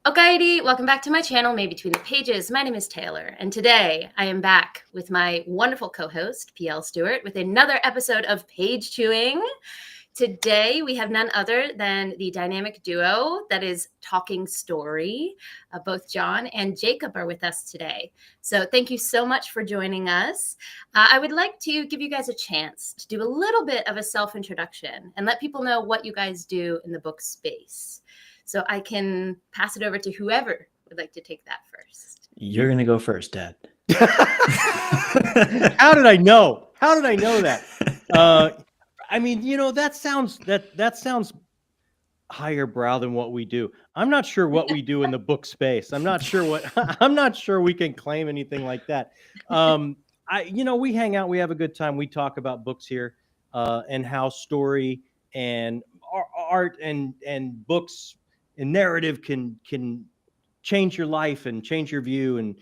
Alrighty, welcome back to my channel, May Between the Pages. My name is Taylor, and today I am back with my wonderful co-host, PL Stewart, with another episode of Page Chewing. Today we have none other than the dynamic duo that is Talking Story. Both John and Jacob are with us today. So thank you so much for joining us. I would like to give you guys a chance to do a little bit of a self-introduction and let people know what you guys do in the book space. So I can pass it over to whoever would like to take that first. You're going to go first, Dad. How did I know? How did I know that? I mean, you know, that sounds higher brow than what we do. I'm not sure what we do in the book space. I'm not sure we can claim anything like that. We hang out, we have a good time. We talk about books here, and how story and art and books and narrative can change your life and change your view and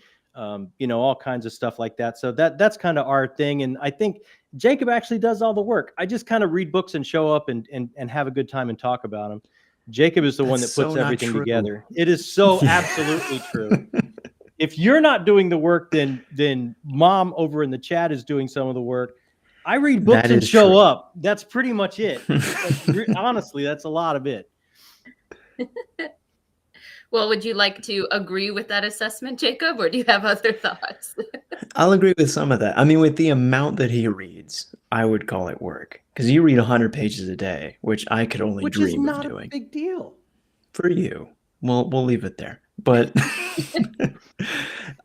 all kinds of stuff like that. So that's kind of our thing. And I think Jacob actually does all the work. I just kind of read books and show up and have a good time and talk about them. Jacob is the one that puts everything together. It is so absolutely true. If you're not doing the work, then Mom over in the chat is doing some of the work. I read books and show up. That's pretty much it. Honestly, that's a lot of it. Well, would you like to agree with that assessment, Jacob, or do you have other thoughts? I'll agree with some of that. I mean, with the amount that he reads, I would call it work. Because you read 100 pages a day, which I could only dream of doing. Which is not a big deal. For you. We'll leave it there. But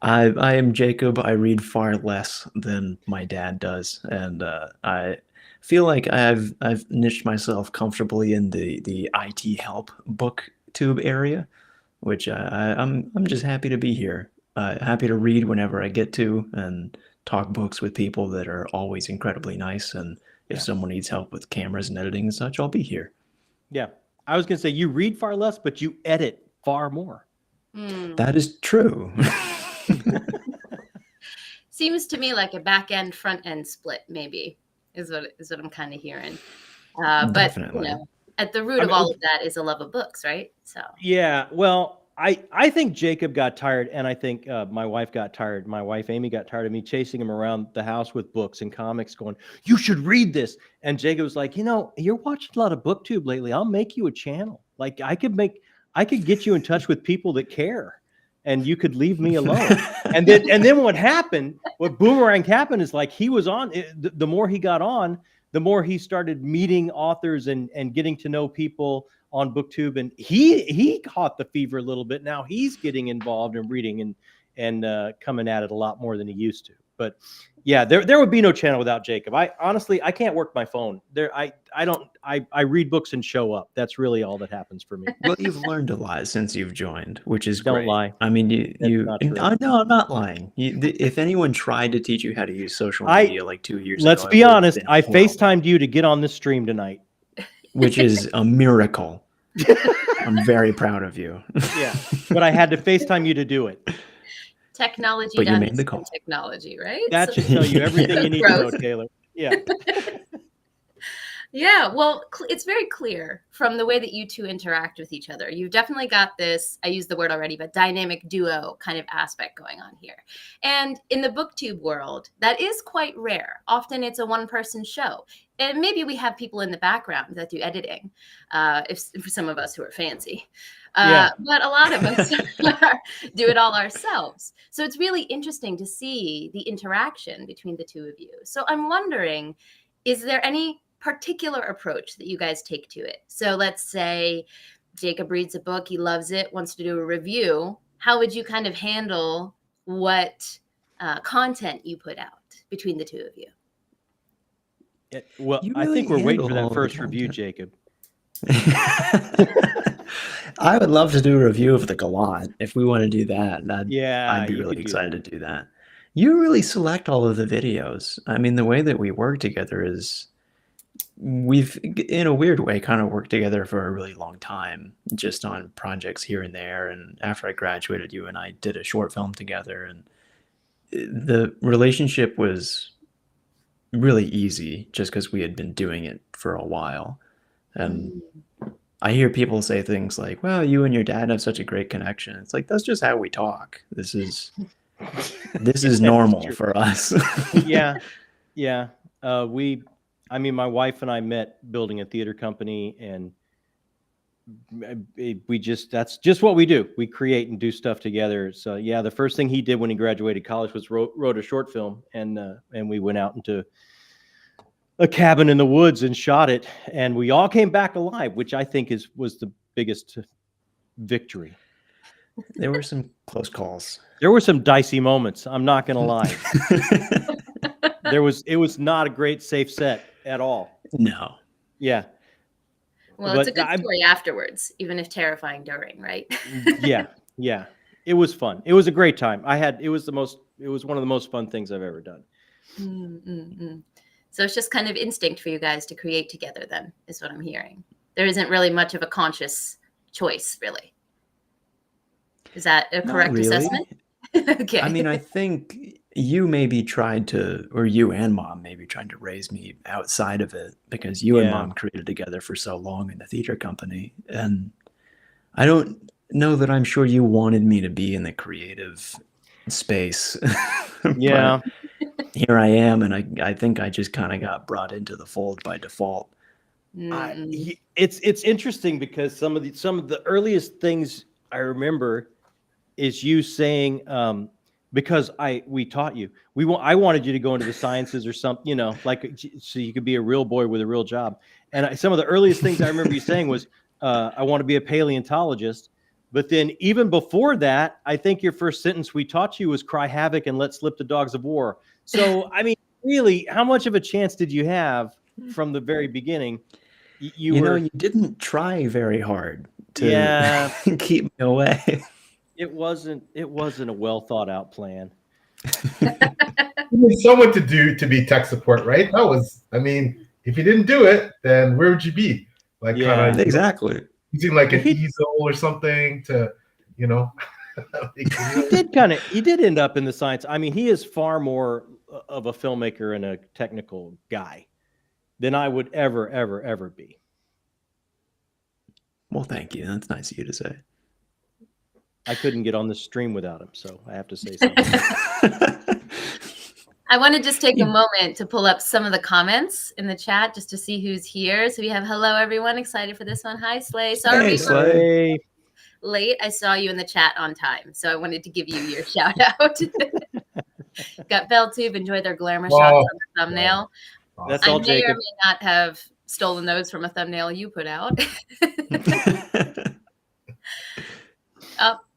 I am Jacob. I read far less than my dad does. And I feel like I've niched myself comfortably in the IT help BookTube area, which I'm just happy to be here. Happy to read whenever I get to and talk books with people that are always incredibly nice. And if someone needs help with cameras and editing and such, I'll be here. Yeah. I was going to say you read far less, but you edit far more. That is true. Seems to me like a back end, front end split, maybe, is what I'm kind of hearing. But Definitely. At the root of all of that is a love of books, right? So yeah, well, I think Jacob got tired, and I think my wife got tired. My wife Amy got tired of me chasing him around the house with books and comics, going, "You should read this." And Jacob was like, "You're watching a lot of BookTube lately. I'll make you a channel. Like I could get you in touch with people that care, and you could leave me alone." and then what boomerang happened is like he was on. The more he got on, the more he started meeting authors and getting to know people on BookTube, and he caught the fever a little bit. Now he's getting involved in reading and coming at it a lot more than he used to. But yeah, there would be no channel without Jacob. I honestly can't work my phone. I read books and show up. That's really all that happens for me. Well, you've learned a lot since you've joined, which is Don't great. lie. I mean, you not true. no, I'm not lying. If anyone tried to teach you how to use social media like 2 years Let's ago, be honest. I FaceTimed you to get on this stream tonight, which is a miracle. I'm very proud of you. Yeah, but I had to FaceTime you to do it. Technology, but you made the call. Technology, right? That should tell you everything you need to know, Taylor. Yeah. Yeah, well, it's very clear from the way that you two interact with each other. You've definitely got this, I used the word already, but dynamic duo kind of aspect going on here. And in the BookTube world, that is quite rare. Often it's a one-person show. And maybe we have people in the background that do editing, for some of us who are fancy. But a lot of us do it all ourselves. So it's really interesting to see the interaction between the two of you. So I'm wondering, is there any particular approach that you guys take to it? So let's say Jacob reads a book, he loves it, wants to do a review. How would you kind of handle what content you put out between the two of you? Well, I think we're waiting for that first review, Jacob. I would love to do a review of the Gallant. If we want to do that, I'd be really excited to do that. You really select all of the videos. I mean, the way that we work together is we've, in a weird way, kind of worked together for a really long time, just on projects here and there. And after I graduated, you and I did a short film together, and the relationship was really easy just because we had been doing it for a while. And I hear people say things like, well, you and your dad have such a great connection. It's like, that's just how we talk. This is normal for us. Yeah. My wife and I met building a theater company, and that's just what we do. We create and do stuff together. So yeah, the first thing he did when he graduated college was wrote a short film, and we went out into a cabin in the woods and shot it, and we all came back alive, which I think was the biggest victory. There were some close calls. There were some dicey moments. I'm not going to lie. It was not a great safe set at all. No. Yeah. Well, it's a good story afterwards, even if terrifying during, right? Yeah. It was fun. It was a great time. It was one of the most fun things I've ever done. So it's just kind of instinct for you guys to create together then, is what I'm hearing. There isn't really much of a conscious choice, really. Is that a correct assessment? Okay. I mean, I think you and Mom maybe tried to raise me outside of it, because you and Mom created together for so long in the theater company. And I don't know that I'm sure you wanted me to be in the creative space. Yeah. Here I am, and I think I just kind of got brought into the fold by default. It's interesting, because some of the earliest things I remember is you saying, because we taught you, I wanted you to go into the sciences or something, so you could be a real boy with a real job. And some of the earliest things I remember you saying was, I want to be a paleontologist. But then even before that, I think your first sentence we taught you was cry havoc and let slip the dogs of war. So, I mean, really, how much of a chance did you have from the very beginning? You didn't try very hard to keep me away. It wasn't a well thought out plan. You need someone to be tech support, right? If you didn't do it, then where would you be? Exactly. Using like an easel or something to, He did end up in the science. I mean, he is far more of a filmmaker and a technical guy than I would ever be. Well, thank you. That's nice of you to say. I couldn't get on the stream without him, so I have to say something. I want to just take a moment to pull up some of the comments in the chat just to see who's here. So we have, hello, everyone. Excited for this one. Hi, Slay. Sorry. Hey, Slay. Late. I saw you in the chat on time, so I wanted to give you your shout out. Got BookTube. Enjoy their glamour shots on the thumbnail. That's all, I may Jacob. or may not have stolen those from a thumbnail you put out.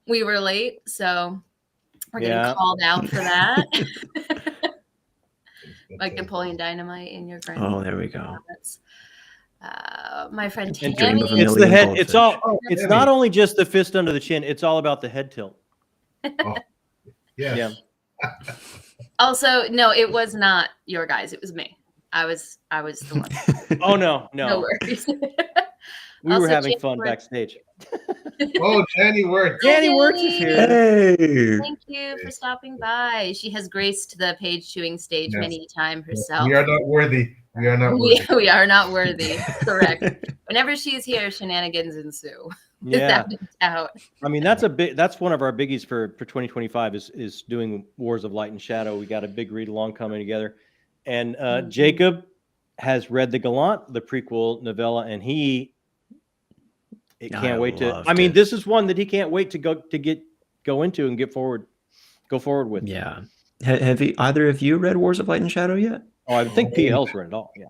We were late, so we're getting called out for that. Like Napoleon Dynamite in your friend. Oh, there we go. My friend And Tammy. dream of a It's the million head. goldfish. It's all. It's not only just the fist under the chin. It's all about the head tilt. Yeah. Also, no, it was not your guys. It was me. I was the one. Oh no. No worries. We were having fun backstage. Oh, Jenny Wirtz. Jenny Wirtz is here. Hey. Thank you for stopping by. She has graced the page chewing stage many times herself. We are not worthy. We are not worthy. We are not worthy. Correct. Whenever she's here, shenanigans ensue. Yeah. Out. I mean, that's one of our biggies for 2025 is doing Wars of Light and Shadow. We got a big read along coming together. And Jacob has read The Gallant, the prequel novella, and he can't wait to. I mean, this is one that he can't wait to go into and go forward with. Yeah. Have either of you read Wars of Light and Shadow yet? Oh, I think PL's read it all. Yeah.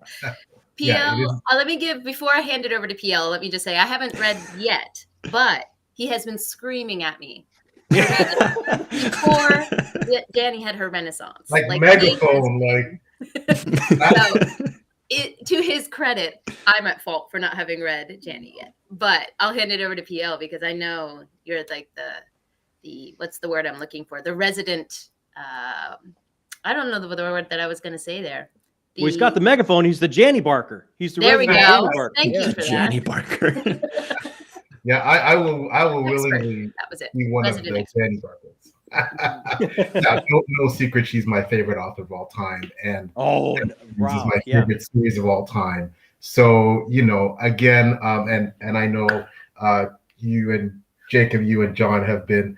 PL, before I hand it over to PL, let me just say I haven't read yet, but he has been screaming at me before Danny had her renaissance. Like megaphone, to his credit, I'm at fault for not having read Janny yet. But I'll hand it over to PL because I know you're like the what's the word I'm looking for? The resident. I don't know the word that I was going to say there. Well, he's got the megaphone. He's the Janny Barker. He's the there we go. Janny Barker. Thank you for Janny that. Barker. Yeah, I will willingly that was it. be one Resident of the Janny Barkers. No secret, she's my favorite author of all time, and this is my favorite series of all time. So, again, and I know you and Jacob, you and John have been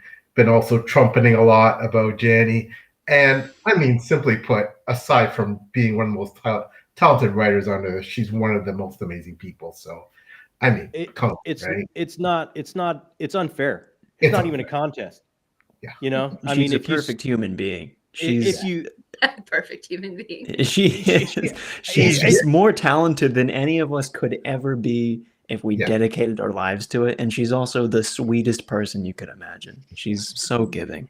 also trumpeting a lot about Janny. And I mean, simply put, aside from being one of the most talented writers on earth, she's one of the most amazing people. So, I mean, it's right? it's unfair. It's not unfair. even a contest. Yeah. She's a perfect human being. She's perfect human being. She's more talented than any of us could ever be if we dedicated our lives to it. And she's also the sweetest person you could imagine. She's so giving.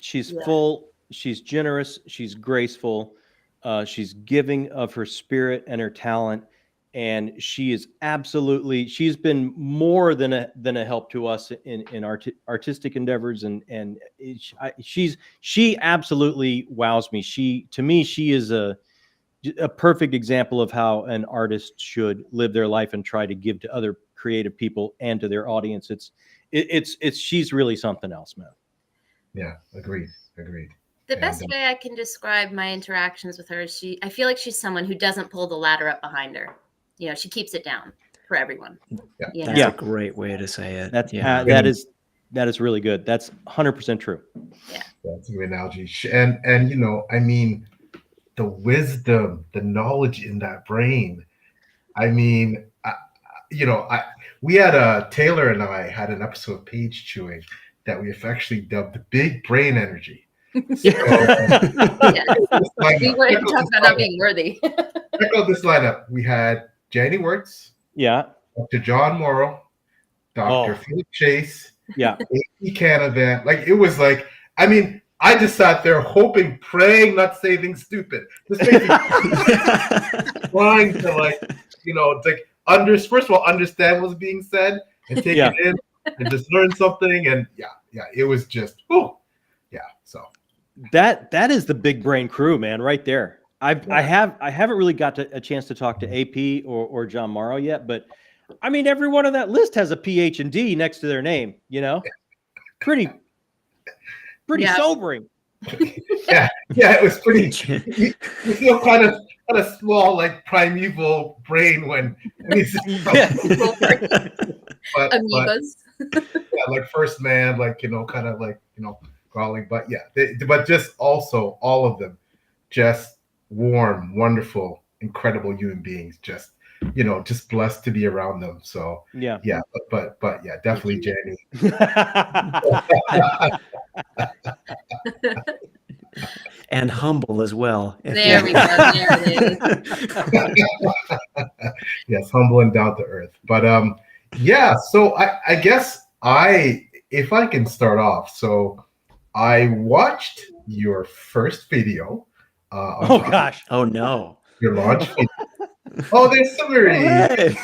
She's full. She's generous. She's graceful. She's giving of her spirit and her talent. And she is she's been more than a help to us in artistic endeavors. And she absolutely wows me. To me, she is a perfect example of how an artist should live their life and try to give to other creative people and to their audience. She's really something else, man. Yeah, agreed. The best way I can describe my interactions with her is I feel like she's someone who doesn't pull the ladder up behind her. She keeps it down for everyone. That's a great way to say it. That is really good. That's 100% true. Yeah, that's a good analogy. And I mean, the wisdom, the knowledge in that brain. I mean, we had Taylor and I had an episode of Page Chewing that we affectionately dubbed the Big Brain Energy. So, we were talking about not being worthy. Check out this lineup. We had Janny Wirtz, Dr. John Morrow, Dr. Philip Chase, A.P. Canavan. Like, it was like, I mean, I just sat there hoping, praying, not to say anything stupid. Just making trying to first of all, understand what's being said and take it in and just learn something. And it was just, so. That is the big brain crew, man, right there. I haven't really got a chance to talk to AP or John Morrow yet, but I mean, every one on that list has a PhD next to their name, pretty sobering. It was pretty. You feel kind of small, like primeval brain when he's amoebas. Like First Man, like kind of like crawling, but but just also all of them, just warm, wonderful, incredible human beings. Just just blessed to be around them. So but definitely Janny. And humble as well. There we go. There it is. Yes, humble and down to earth. But so I guess if I can start off. So I watched your first video. Gosh. Oh no. Your launch video. Oh, there's Summery.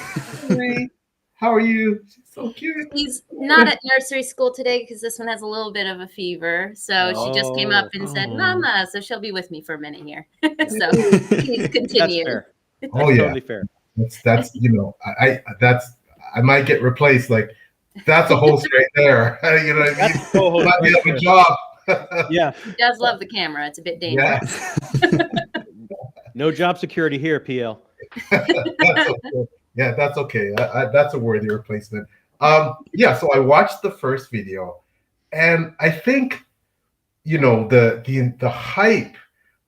How are you? She's so cute. He's not at nursery school today because this one has a little bit of a fever. So she just came up and said, "Mama," so she'll be with me for a minute here. So please continue. That's fair. That's totally fair. That's I might get replaced. Like, that's a host right there. You know what I mean? That's a co-host might be right a job. He does love the camera. It's a bit dangerous. No job security here, PL. That's okay. That's a worthy replacement. So I watched the first video, and I think the hype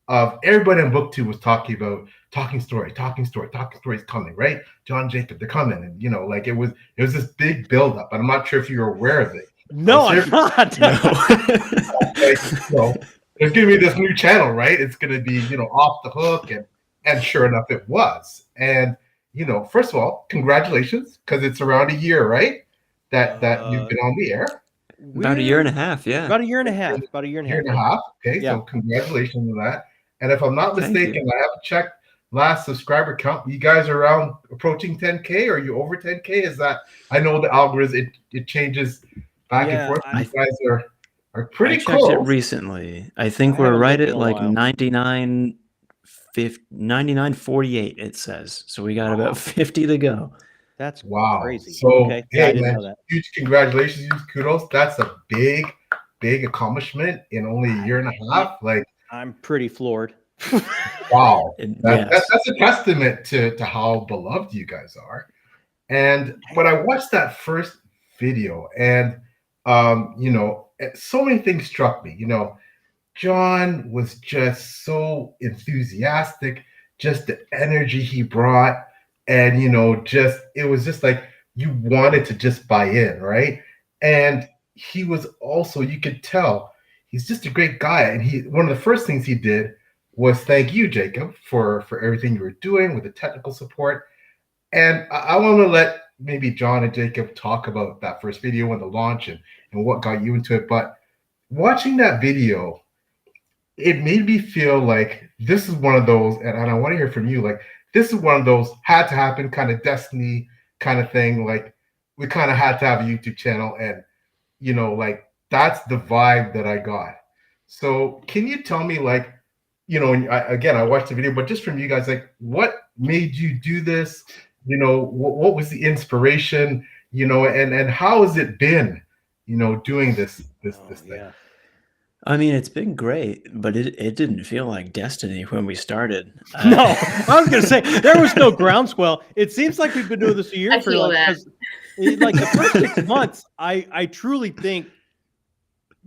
of everybody on BookTube was talking about talking story is coming, right? John Jacob, they're coming, and it was this big buildup, and I'm not sure if you're aware of it. No, I'm not. No. There's gonna be this new channel, right? It's gonna be off the hook, and sure enough, it was. And first of all, congratulations, because it's around a year, right? That you've been on the air. About a year and a half, yeah. About a year and a half. Okay, so congratulations on that. And if I'm not mistaken, I haven't checked last subscriber count. You guys are around approaching 10K, or are you over 10K? Is that, I know the algorithm, it changes back and forth. You guys are pretty close. I checked it recently. I think we're right at like 99.48 it says. So we got about 50 to go. That's crazy. So I didn't know that. Huge congratulations, huge kudos. That's a big accomplishment in only a year and a half. Like, I'm pretty floored. Wow. Yes. That's a testament to how beloved you guys are. And when I watched that first video, and so many things struck me. John was just so enthusiastic, just the energy he brought, and just it was just like you wanted to just buy in, right? And he was also, you could tell, he's just a great guy. And one of the first things he did was thank you, Jacob, for everything you were doing with the technical support. And I want to let maybe John and Jacob talk about that first video and the launch and what got you into it. But watching that video, it made me feel like this is one of those, and I want to hear from you, like this is one of those had to happen kind of destiny kind of thing. Like we kind of had to have a YouTube channel, and like that's the vibe that I got. So can you tell me, like, again, I watched the video, but just from you guys, like what made you do this? What was the inspiration? And how has it been, doing this thing? Yeah. I mean, it's been great, but it didn't feel like destiny when we started. No, I was going to say there was no groundswell. It seems like we've been doing this a year for like the first 6 months. I truly think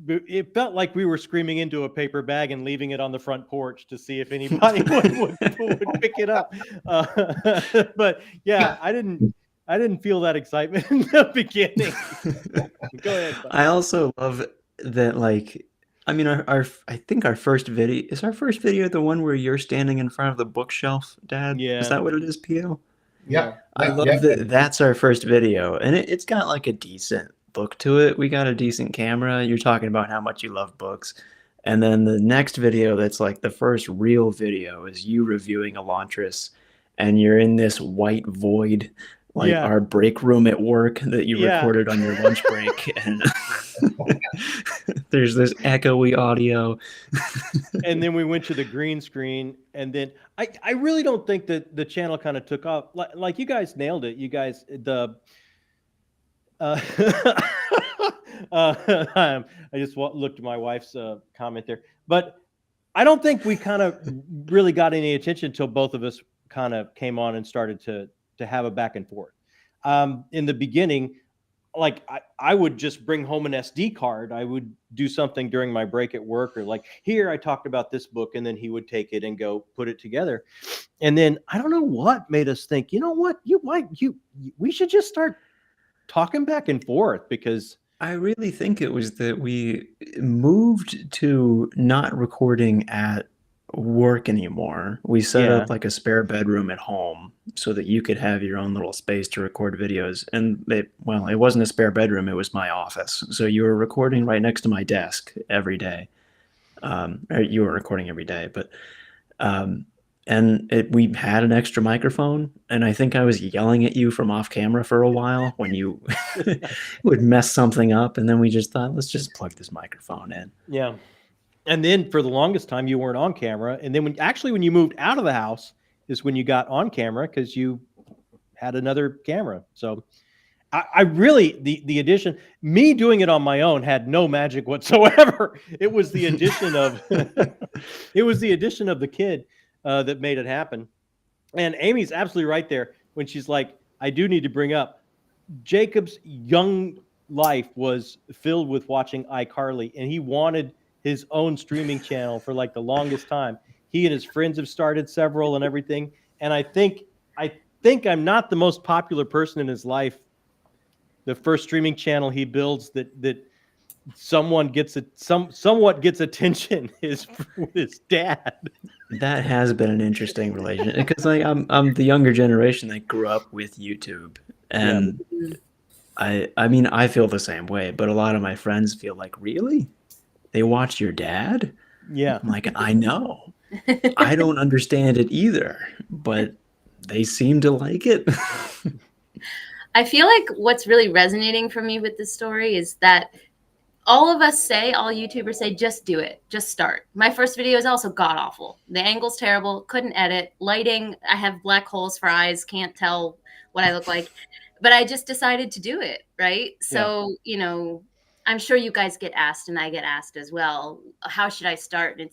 it felt like we were screaming into a paper bag and leaving it on the front porch to see if anybody would pick it up. But yeah, I didn't feel that excitement in the beginning. Go ahead. Buddy. I also love that, like, I mean, I think our first video is the one where you're standing in front of the bookshelf, Dad. Yeah. Is that what it is, P.O.? Yeah. I love that. That's our first video, and it's got like a decent look to it. We got a decent camera. You're talking about how much you love books, and then the next video that's like the first real video is you reviewing Elantris, and you're in this white void. Like our break room at work that you recorded on your lunch break. And there's this echoey audio. And then we went to the green screen. And then I really don't think that the channel kind of took off. Like you guys nailed it. You guys, I just looked at my wife's comment there. But I don't think we kind of really got any attention until both of us kind of came on and started to have a back and forth. In the beginning, like I would just bring home an SD card. I would do something during my break at work, or like, here, I talked about this book, and then he would take it and go put it together. And then I don't know what made us think, you know what, we should just start talking back and forth, because I really think it was that we moved to not recording at work anymore. We set up like a spare bedroom at home so that you could have your own little space to record videos. And it wasn't a spare bedroom, it was my office. So you were recording right next to my desk every day. Or you were recording every day, but we had an extra microphone, and I think I was yelling at you from off camera for a while when you would mess something up, and then we just thought, let's just plug this microphone in. Yeah. And then for the longest time, you weren't on camera. And then when you moved out of the house is when you got on camera, because you had another camera. So I really, the addition, me doing it on my own had no magic whatsoever. It was the addition of, the kid that made it happen. And Amy's absolutely right there when she's like, I do need to bring up, Jacob's young life was filled with watching iCarly, and he wanted his own streaming channel for like the longest time. He and his friends have started several and everything. And I think I'm not the most popular person in his life. The first streaming channel he builds that somewhat gets attention is with his dad. That has been an interesting relationship, because like I'm the younger generation that grew up with YouTube, and I mean, I feel the same way, but a lot of my friends feel like, really? They watch your dad? Yeah. I'm like, I know. I don't understand it either, but they seem to like it. I feel like what's really resonating for me with this story is that all YouTubers say, just do it. Just start. My first video is also god awful. The angle's terrible. Couldn't edit. Lighting, I have black holes for eyes. Can't tell what I look like. But I just decided to do it, right? So, I'm sure you guys get asked, and I get asked as well, how should I start? And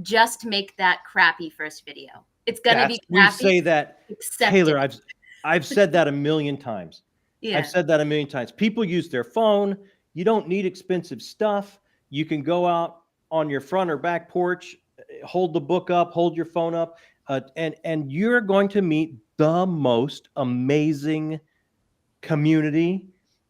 just make that crappy first video. It's gonna be We crappy. say that, Accept Taylor. it. I've said that a million times. Yeah. I've said that a million times. People use their phone. You don't need expensive stuff. You can go out on your front or back porch, hold the book up, hold your phone up, and you're going to meet the most amazing community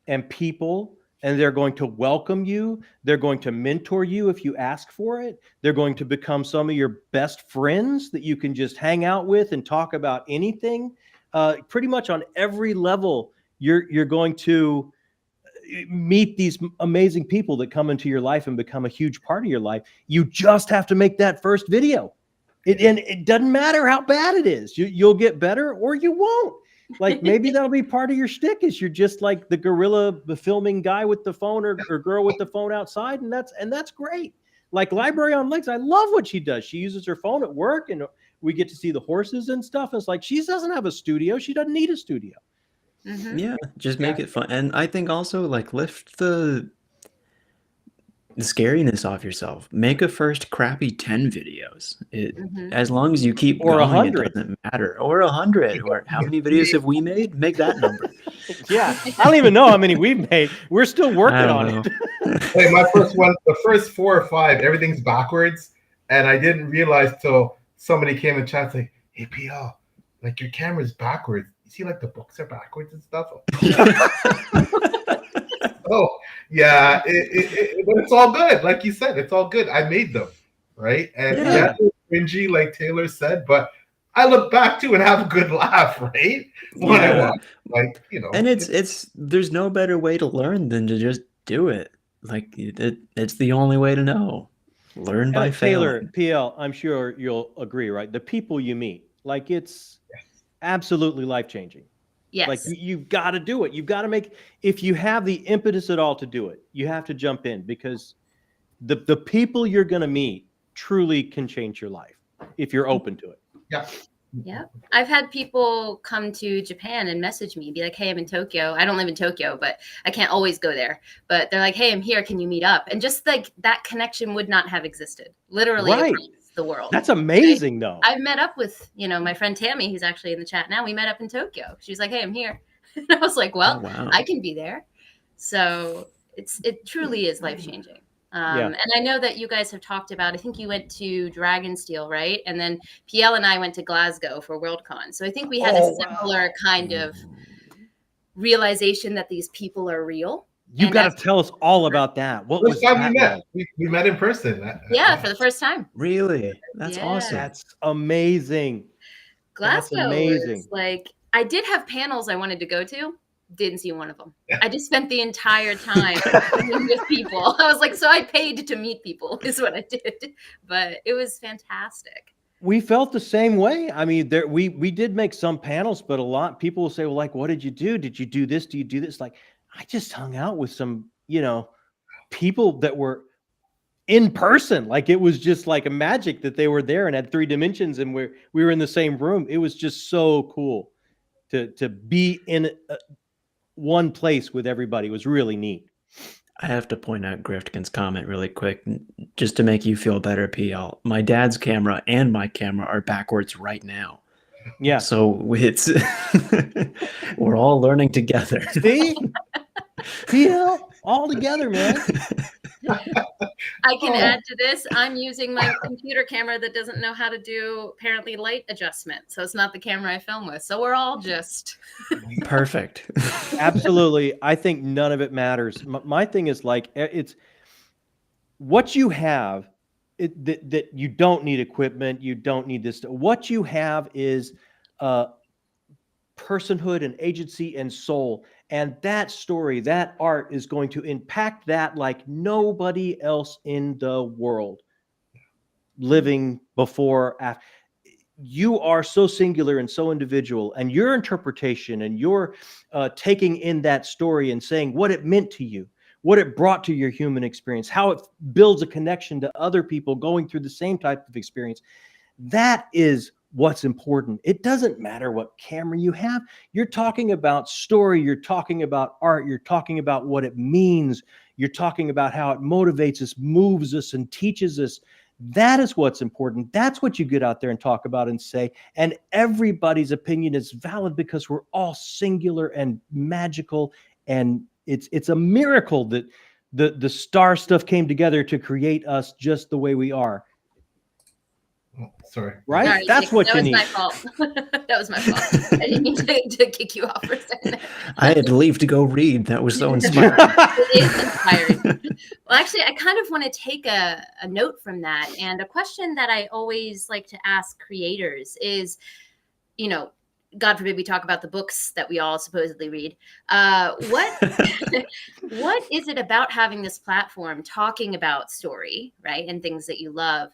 and people, and they're going to welcome you. They're going to mentor you if you ask for it. They're going to become some of your best friends that you can just hang out with and talk about anything. Pretty much on every level, you're going to meet these amazing people that come into your life and become a huge part of your life. You just have to make that first video. And it doesn't matter how bad it is. You'll get better or you won't. Like maybe that'll be part of your shtick, is you're just like the guerrilla filming guy with the phone or girl with the phone outside, and that's great. Like Library on Legs, I love what she does. She uses her phone at work, and we get to see the horses and stuff. It's like she doesn't have a studio. She doesn't need a studio. Mm-hmm. Yeah, just make it fun. And I think also like lift the scariness off yourself. Make a first crappy 10 videos. As long as you keep or going, 100. it doesn't matter. Or 100. Or how many videos have we made? Make that number. Yeah, I don't even know how many we've made. We're still working on it. Hey, my first one, the first 4 or 5, everything's backwards, and I didn't realize till somebody came in chat saying, "Hey, PL, like your camera's backwards. You see, like the books are backwards and stuff." Oh, yeah, but it's all good. Like you said, it's all good. I made them, right? And yeah, it's cringy, like Taylor said, but I look back to and have a good laugh, right? When I watch, like, you know. And it's there's no better way to learn than to just do it. Like it's the only way to know. Learn by failing. Taylor, PL, I'm sure you'll agree, right? The people you meet, like it's absolutely life-changing. Yes. Like you've got to do it. You've got to make, if you have the impetus at all to do it, you have to jump in, because the people you're going to meet truly can change your life if you're open to it. Yeah. Yeah. I've had people come to Japan and message me, be like, "Hey, I'm in Tokyo. I don't live in Tokyo, but I can't always go there." But they're like, "Hey, I'm here. Can you meet up?" And just like that connection would not have existed. Literally across the world. That's amazing, though. I've met up with, my friend Tammy, who's actually in the chat now. We met up in Tokyo. She's like, "Hey, I'm here." And I was like, "Well, I can be there." So it truly is life-changing. And I know that you guys have talked about, I think you went to Dragonsteel, right? And then PL and I went to Glasgow for Worldcon. So I think we had a similar kind of realization that these people are real. You got to tell us all about that. What was that? We met in person. For the first time. Really? That's awesome. That's amazing. Glasgow was like, I did have panels I wanted to go to. Didn't see one of them. I just spent the entire time with people. I was like, so I paid to meet people is what I did. But it was fantastic. We felt the same way. I mean, we did make some panels, but a lot people will say, well, like, what did you do? Did you do this? Do you do this? Like, I just hung out with some, people that were in person. Like it was just like a magic that they were there and had 3 dimensions, and we were in the same room. It was just so cool to be in one place with everybody. It was really neat. I have to point out Griftkin's comment really quick, just to make you feel better, PL. My dad's camera and my camera are backwards right now. Yeah. So it's we're all learning together. See? PL, all together, man. I can add to this. I'm using my computer camera that doesn't know how to do apparently light adjustment. So it's not the camera I film with. So we're all just perfect. Absolutely. I think none of it matters. My thing is like, it's what you have that you don't need equipment. You don't need this. What you have is personhood and agency and soul. And that story, that art is going to impact that like nobody else in the world living before, after. You are so singular and so individual, and your interpretation and your taking in that story and saying what it meant to you, what it brought to your human experience, how it builds a connection to other people going through the same type of experience. That is what's important. It doesn't matter what camera you have. You're talking about story. You're talking about art. You're talking about what it means. You're talking about how it motivates us, moves us, and teaches us. That is what's important. That's what you get out there and talk about and say. And everybody's opinion is valid because we're all singular and magical. And it's a miracle that the star stuff came together to create us just the way we are. Sorry. Right? Sorry, That's what you need. That was my fault. That was my fault. I didn't mean to kick you off for a second. I had to leave to go read. That was so inspiring. It is inspiring. Well, actually, I kind of want to take a note from that. And a question that I always like to ask creators is, you know, God forbid we talk about the books that we all supposedly read. What is it about having this platform talking about story, right, and things that you love?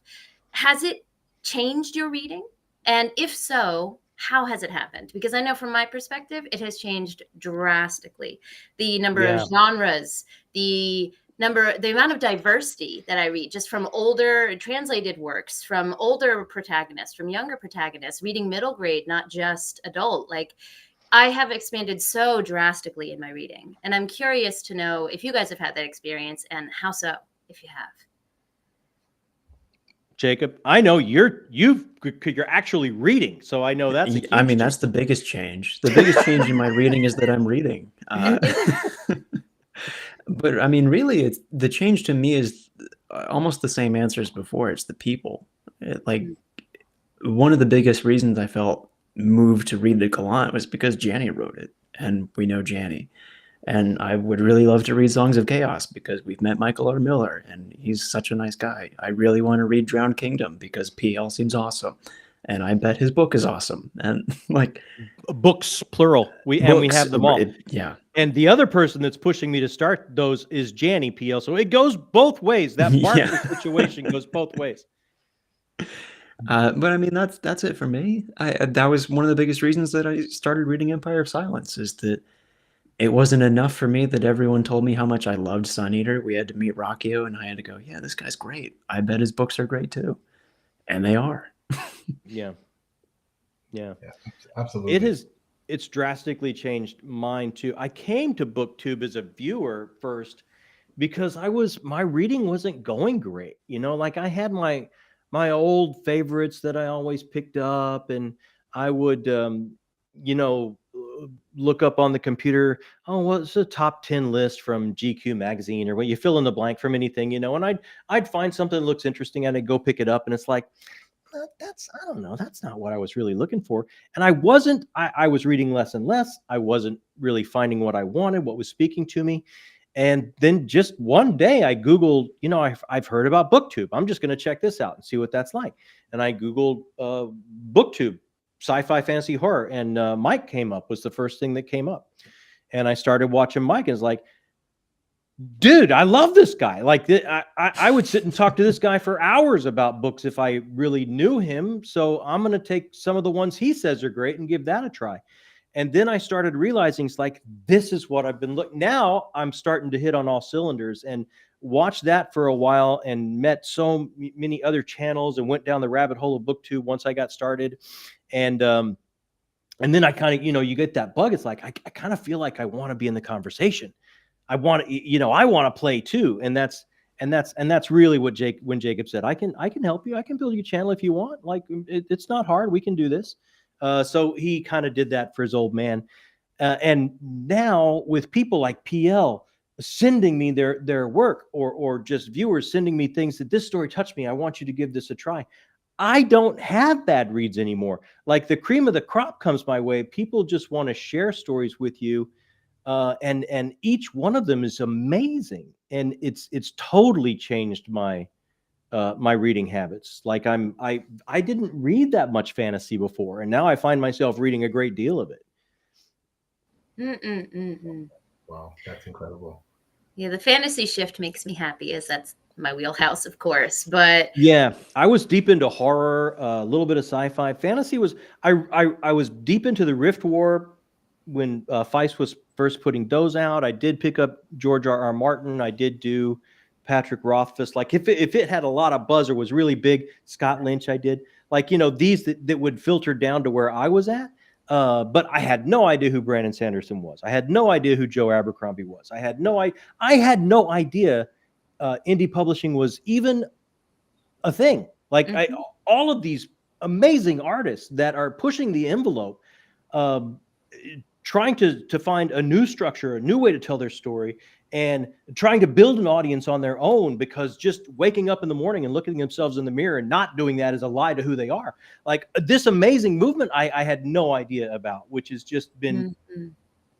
Has it changed your reading? And if so, how has it happened? Because I know from my perspective, it has changed drastically. The number of genres, the amount of diversity that I read, just from older translated works, from older protagonists, from younger protagonists, reading middle grade, not just adult. Like, I have expanded so drastically in my reading. And I'm curious to know if you guys have had that experience, and how so, if you have. Jacob, I know you're actually reading, so I know that's. I mean, that's the biggest change. The biggest change in my reading is that I'm reading. But I mean, really, it's the change to me is almost the same answer as before. It's the people. One of the biggest reasons I felt moved to read The Gallant was because Janny wrote it, and we know Janny. And I would really love to read Songs of Chaos because we've met Michael R. Miller, and he's such a nice guy. I really want to read Drowned Kingdom because PL seems awesome, and I bet his book is awesome. And like books, plural. We have them all. Yeah. And the other person that's pushing me to start those is Janny, PL. So it goes both ways. That barter situation goes both ways. But I mean, that's it for me. That was one of the biggest reasons that I started reading Empire of Silence, is that it wasn't enough for me that everyone told me how much I loved Sun Eater. We had to meet Rockio, and I had to go, yeah, this guy's great. I bet his books are great too. And they are. Yeah, absolutely. It's drastically changed mine too. I came to BookTube as a viewer first because my reading wasn't going great. You know, like I had my old favorites that I always picked up, and I would, look up on the computer, what's the top 10 list from GQ magazine, or what you fill in the blank from anything, and I'd find something that looks interesting and I'd go pick it up, and it's like, I don't know, that's not what I was really looking for. And I was reading less and less. I wasn't really finding what I wanted, what was speaking to me. And then just one day I Googled, I've heard about BookTube. I'm just going to check this out and see what that's like. And I Googled BookTube, sci-fi fantasy horror, and Mike was the first thing that came up. And I started watching Mike, and it's like, dude, I love this guy. Like, I would sit and talk to this guy for hours about books if I really knew him. So I'm going to take some of the ones he says are great and give that a try. And then I started realizing, it's like, this is what I've been looking. Now I'm starting to hit on all cylinders, and watched that for a while, and met so many other channels, and went down the rabbit hole of BookTube once I got started. And then I kind of, you get that bug. It's like, I kind of feel like I want to be in the conversation. I want to play too. And that's really what when Jacob said, I can help you. I can build your channel if you want. Like, it's not hard. We can do this. So he kind of did that for his old man. And now with people like PL sending me their work, or just viewers sending me things that, this story touched me, I want you to give this a try. I don't have bad reads anymore. Like, the cream of the crop comes my way. People just want to share stories with you. And each one of them is amazing. And it's totally changed my reading habits. Like, I didn't read that much fantasy before, and now I find myself reading a great deal of it. Wow, that's incredible. Yeah, the fantasy shift makes me happy, as that's my wheelhouse, of course. But yeah, I was deep into horror, a little bit of sci-fi. Fantasy was, I was deep into the Rift War when Feist was first putting those out. I did pick up George R.R. Martin. I did do Patrick Rothfuss. Like, if it had a lot of buzz or was really big, Scott Lynch I did. Like, these that would filter down to where I was at. But I had no idea who Brandon Sanderson was. I had no idea who Joe Abercrombie was. I had no idea indie publishing was even a thing. Like Mm-hmm. all of these amazing artists that are pushing the envelope, trying to find a new structure, a new way to tell their story, and trying to build an audience on their own, because just waking up in the morning and looking at themselves in the mirror and not doing that is a lie to who they are. Like this amazing movement I had no idea about, which has just been, Mm-hmm.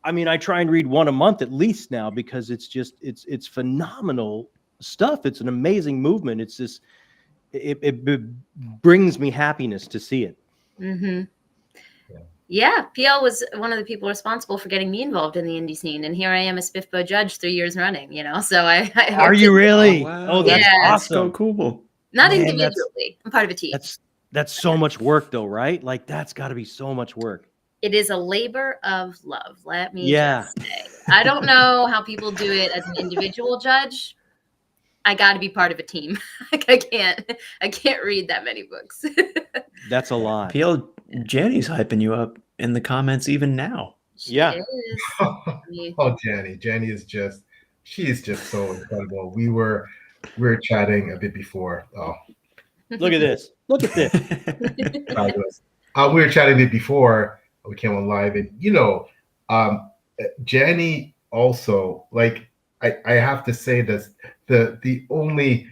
I mean, I try and read one a month at least now, because it's just, it's phenomenal stuff. It's an amazing movement. It's this, it brings me happiness to see it. Mm-hmm. Yeah, PL was one of the people responsible for getting me involved in the indie scene, and here I am a SPIFBO judge 3 years running. You know, so I Are you really? Oh, wow. Oh, that's Yeah. awesome. That's so cool. Not Man, individually. I'm part of a team. That's so much work, though, right? Like that's got to be so much work. It is a labor of love. Let me Yeah. just say. I don't know how people do it as an individual judge. I got to be part of a team. Like I can't read that many books. That's a lot. PL, Jenny's hyping you up in the comments even now. Yeah. Oh, Jenny is just, she is just so incredible. We were chatting a bit before. Oh, Look at this. Look at this. fabulous. We were chatting a bit before we came on live, and you know, Jenny also, like I have to say this, the only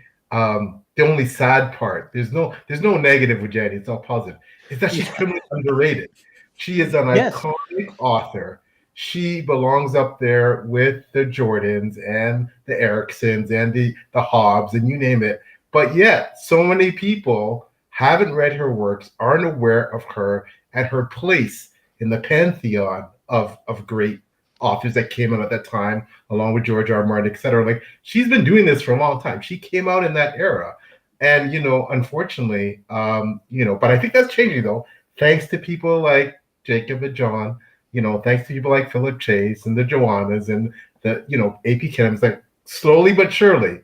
sad part, there's no negative with Jenny, it's all positive, is that she's criminally underrated. She is an iconic author. She belongs up there with the Jordans and the Ericksons and the Hobbs and you name it. But yet, so many people haven't read her works, aren't aware of her and her place in the pantheon of great authors that came out at that time, along with George R. R. Martin, etc. Like she's been doing this for a long time. She came out in that era, and you know, unfortunately, but I think that's changing though, thanks to people like Jacob and John. You know, thanks to people like Philip Chase and the Joannas and the A.P. Kims. Like slowly but surely,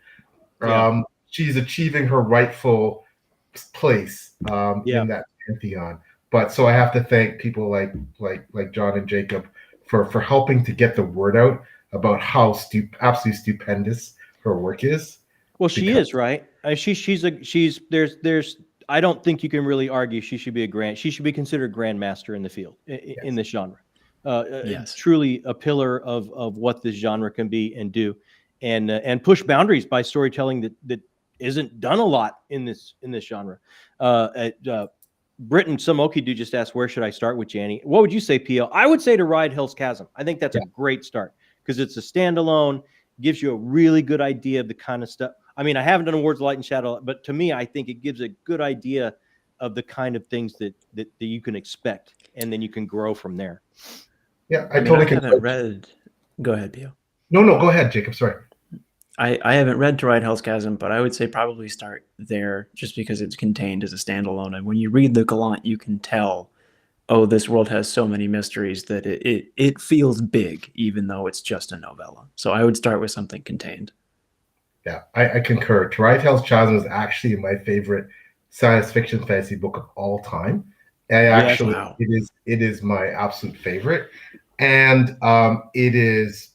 she's achieving her rightful place in that pantheon. But so I have to thank people like John and Jacob for helping to get the word out about how absolutely stupendous her work is. Well, she is, right? There's I don't think you can really argue she should be considered grandmaster in the field in this genre. Truly a pillar of what this genre can be and do, and push boundaries by storytelling that isn't done a lot in this genre. Britton Samoki do just asked, where should I start with Janny? What would you say, PL? I would say to Ride Hell's Chasm. I think that's a great start because it's a standalone, gives you a really good idea of the kind of stuff. I mean, I haven't done Awards of Light and Shadow, but to me, I think it gives a good idea of the kind of things that you can expect, and then you can grow from there. Yeah, I haven't read. Go ahead, PL. No, go ahead, Jacob. Sorry. I haven't read To Ride Hell's Chasm, but I would say probably start there just because it's contained as a standalone. And when you read the Gallant, you can tell, oh, this world has so many mysteries that it feels big, even though it's just a novella. So I would start with something contained. Yeah, I concur. To Ride Hell's Chasm is actually my favorite science fiction fantasy book of all time. It is my absolute favorite. And it is,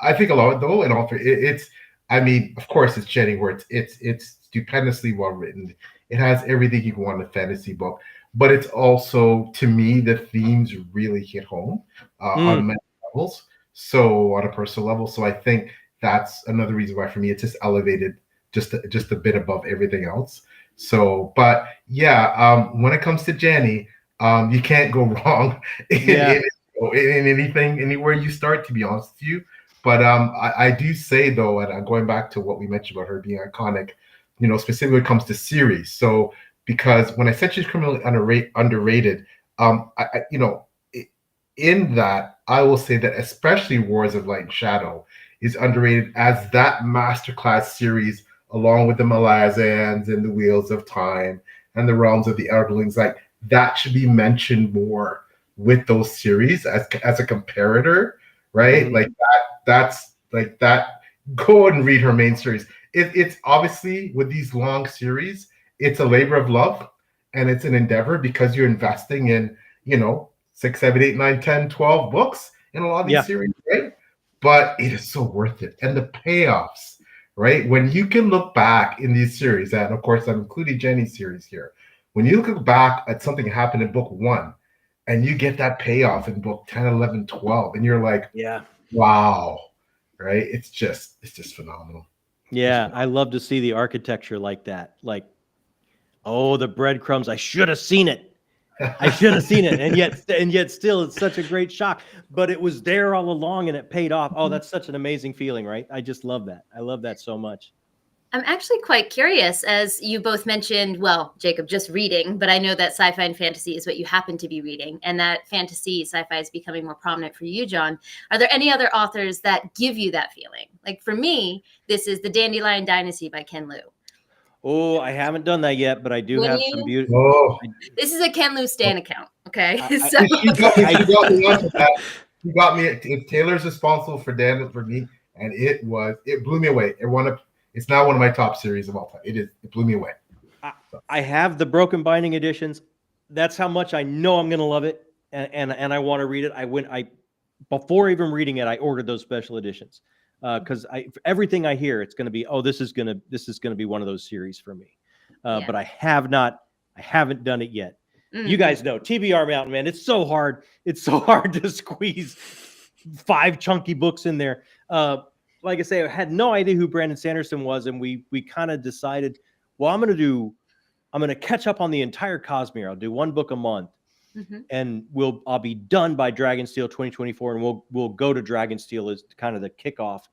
I think a lot though, and also it's, I mean, of course, it's Jenny where it's stupendously well written. It has everything you want in a fantasy book, but it's also, to me, the themes really hit home on many levels. So on a personal level, so I think that's another reason why for me it's just elevated just a bit above everything else. So, but yeah, when it comes to Jenny, you can't go wrong in anything, anywhere you start, to be honest with you. But I do say though, and I'm going back to what we mentioned about her being iconic, specifically when it comes to series. So because when I said she's criminally underrated, in that I will say that especially Wars of Light and Shadow is underrated as that masterclass series, along with the Malazans and the Wheels of Time and the Realms of the Elderlings. Like that should be mentioned more with those series as a comparator, right? Like that's like that. Go and read her main series. It's obviously, with these long series, it's a labor of love and it's an endeavor because you're investing in 6, 7, 8, 9, 10, 12 books in a lot of these series, right? But it is so worth it, and the payoffs right? When you can look back in these series, and of course I'm including Jenny's series here, when you look back at something that happened in book 1 and you get that payoff in book 10, 11, 12, and you're like, yeah, wow, right? It's just phenomenal. Yeah, I love to see the architecture like that. Like, oh, the breadcrumbs, I should have seen it. I should have seen it. And yet still it's such a great shock. But it was there all along and it paid off. Oh, that's such an amazing feeling, right? I just love that. I love that so much. I'm actually quite curious, as you both mentioned, well, Jacob, just reading, but I know that sci-fi and fantasy is what you happen to be reading, and that fantasy, sci-fi is becoming more prominent for you, John. Are there any other authors that give you that feeling? Like for me, this is The Dandelion Dynasty by Ken Liu. Oh, I haven't done that yet, but I do have some beautiful. Oh. This is a Ken Liu Stan account, okay? You got me onto that. You got me. If Taylor's responsible for Dan for me, and it blew me away. It's now one of my top series of all time. It blew me away. I have the broken binding editions. That's how much I know I'm going to love it, and I want to read it. Before even reading it, I ordered those special editions because everything I hear, it's going to be, oh, this is going to be one of those series for me. But I haven't done it yet. Mm-hmm. You guys know TBR Mountain, man. It's so hard. It's so hard to squeeze 5 chunky books in there. Like I say, I had no idea who Brandon Sanderson was, and we kind of decided, well, I'm going to catch up on the entire Cosmere. I'll do 1 book a month, and I'll be done by Dragonsteel 2024, and we'll go to Dragonsteel as kind of the kickoff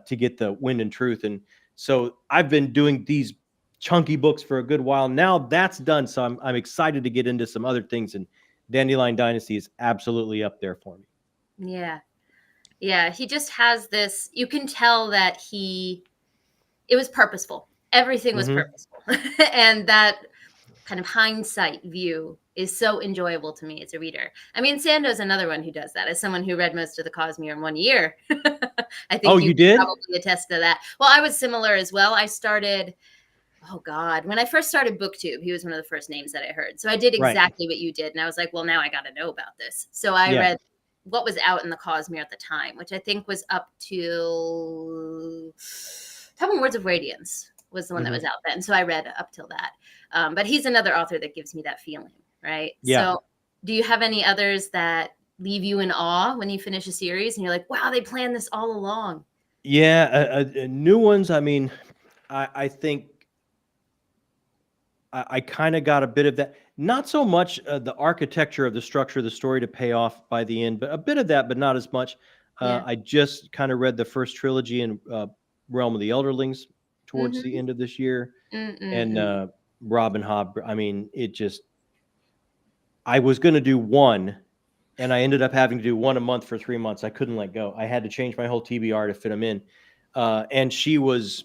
to get the Wind and Truth. And so I've been doing these chunky books for a good while. Now that's done, so I'm excited to get into some other things, and Dandelion Dynasty is absolutely up there for me. Yeah, he just has this, you can tell that it was purposeful. Everything was purposeful. And that kind of hindsight view is so enjoyable to me as a reader. I mean, Sando's another one who does that. As someone who read most of the Cosmere in 1 year, I think you did probably attest to that. Well, I was similar as well. I started, when I first started BookTube, he was one of the first names that I heard. So I did exactly what you did. And I was like, well, now I got to know about this. So I read what was out in the Cosmere at the time, which I think was up to 10 Words of Radiance was the one that was out then. So I read up till that. But he's another author that gives me that feeling, right? Yeah. So do you have any others that leave you in awe when you finish a series and you're like, wow, they planned this all along? Yeah, new ones. I mean, I think I kind of got a bit of that. Not so much the architecture of the structure of the story to pay off by the end, but a bit of that, but not as much. I just kind of read the first trilogy in Realm of the Elderlings towards the end of this year. And Robin Hobb, I mean, I was going to do 1, and I ended up having to do 1 a month for 3 months. I couldn't let go. I had to change my whole TBR to fit them in. And she was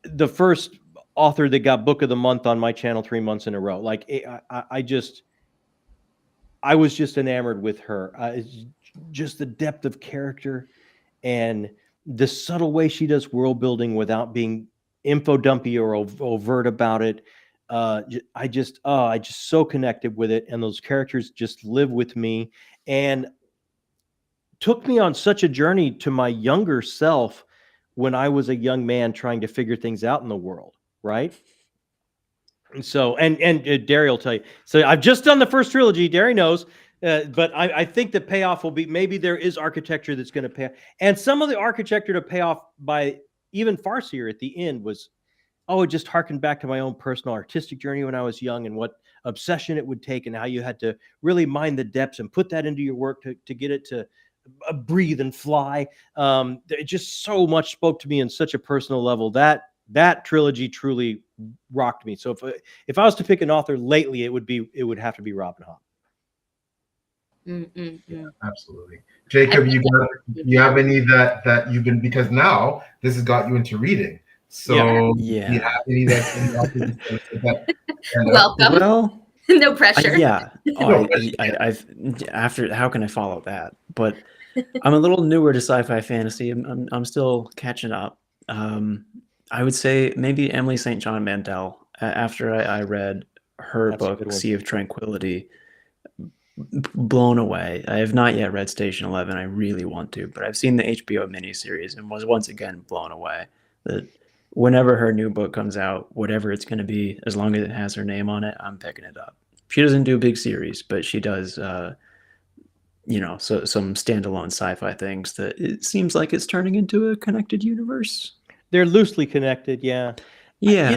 the first author that got Book of the Month on my channel 3 months in a row. Like I was just enamored with her. Just the depth of character and the subtle way she does world building without being info dumpy or overt about it. I just so connected with it, and those characters just live with me and took me on such a journey to my younger self when I was a young man trying to figure things out in the world. Right. And so, and Derry will tell you. So I've just done the first trilogy. Derry knows, but I think the payoff will be, maybe there is architecture that's going to pay off. And some of the architecture to pay off by even Farseer at the end was, it just harkened back to my own personal artistic journey when I was young and what obsession it would take and how you had to really mind the depths and put that into your work to get it to breathe and fly. It just so much spoke to me in such a personal level. That trilogy truly rocked me. So if I was to pick an author lately, it would have to be Robin Hobb. Yeah, absolutely. Jacob, you have any that you've been, because now this has got you into reading. So do you have any that welcome. Well, no pressure. I've after, how can I follow that? But I'm a little newer to sci-fi fantasy. I'm still catching up. I would say maybe Emily St. John Mandel. After I read her book, Sea of Tranquility, blown away. I have not yet read Station 11. I really want to, but I've seen the HBO miniseries and was once again blown away that whenever her new book comes out, whatever it's going to be, as long as it has her name on it, I'm picking it up. She doesn't do big series, but she does, so some standalone sci-fi things that it seems like it's turning into a connected universe. They're loosely connected, yeah. Yeah.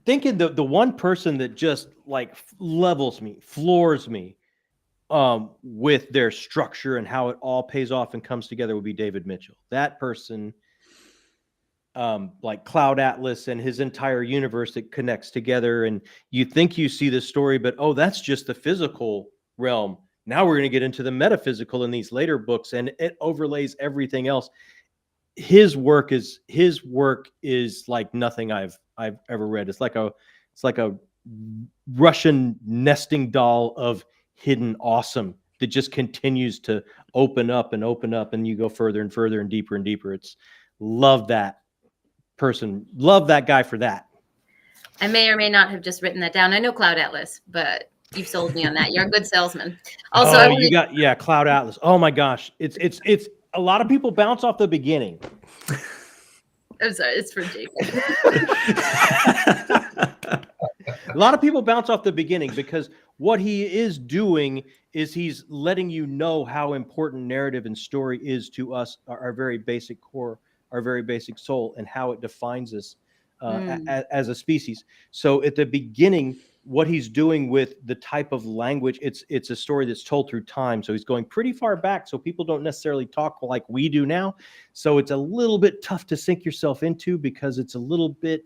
Thinking the one person that just like levels me, floors me, with their structure and how it all pays off and comes together would be David Mitchell. That person, like Cloud Atlas and his entire universe that connects together, and you think you see the story, but that's just the physical realm. Now we're going to get into the metaphysical in these later books, and it overlays everything else. His work is like nothing I've ever read. It's like a Russian nesting doll of hidden awesome that just continues to open up, and you go further and further and deeper and deeper. It's love that person, love that guy for that. I may or may not have just written that down. I know Cloud Atlas, but you've sold me on that. You're a good salesman. Also, Cloud Atlas. Oh my gosh, it's a lot of people bounce off the beginning. I'm sorry, it's for Jacob. A lot of people bounce off the beginning because what he is doing is he's letting you know how important narrative and story is to us, our very basic core, our very basic soul, and how it defines us as a species. So at the beginning, what he's doing with the type of language, it's a story that's told through time. So he's going pretty far back, so people don't necessarily talk like we do now. So it's a little bit tough to sink yourself into because it's a little bit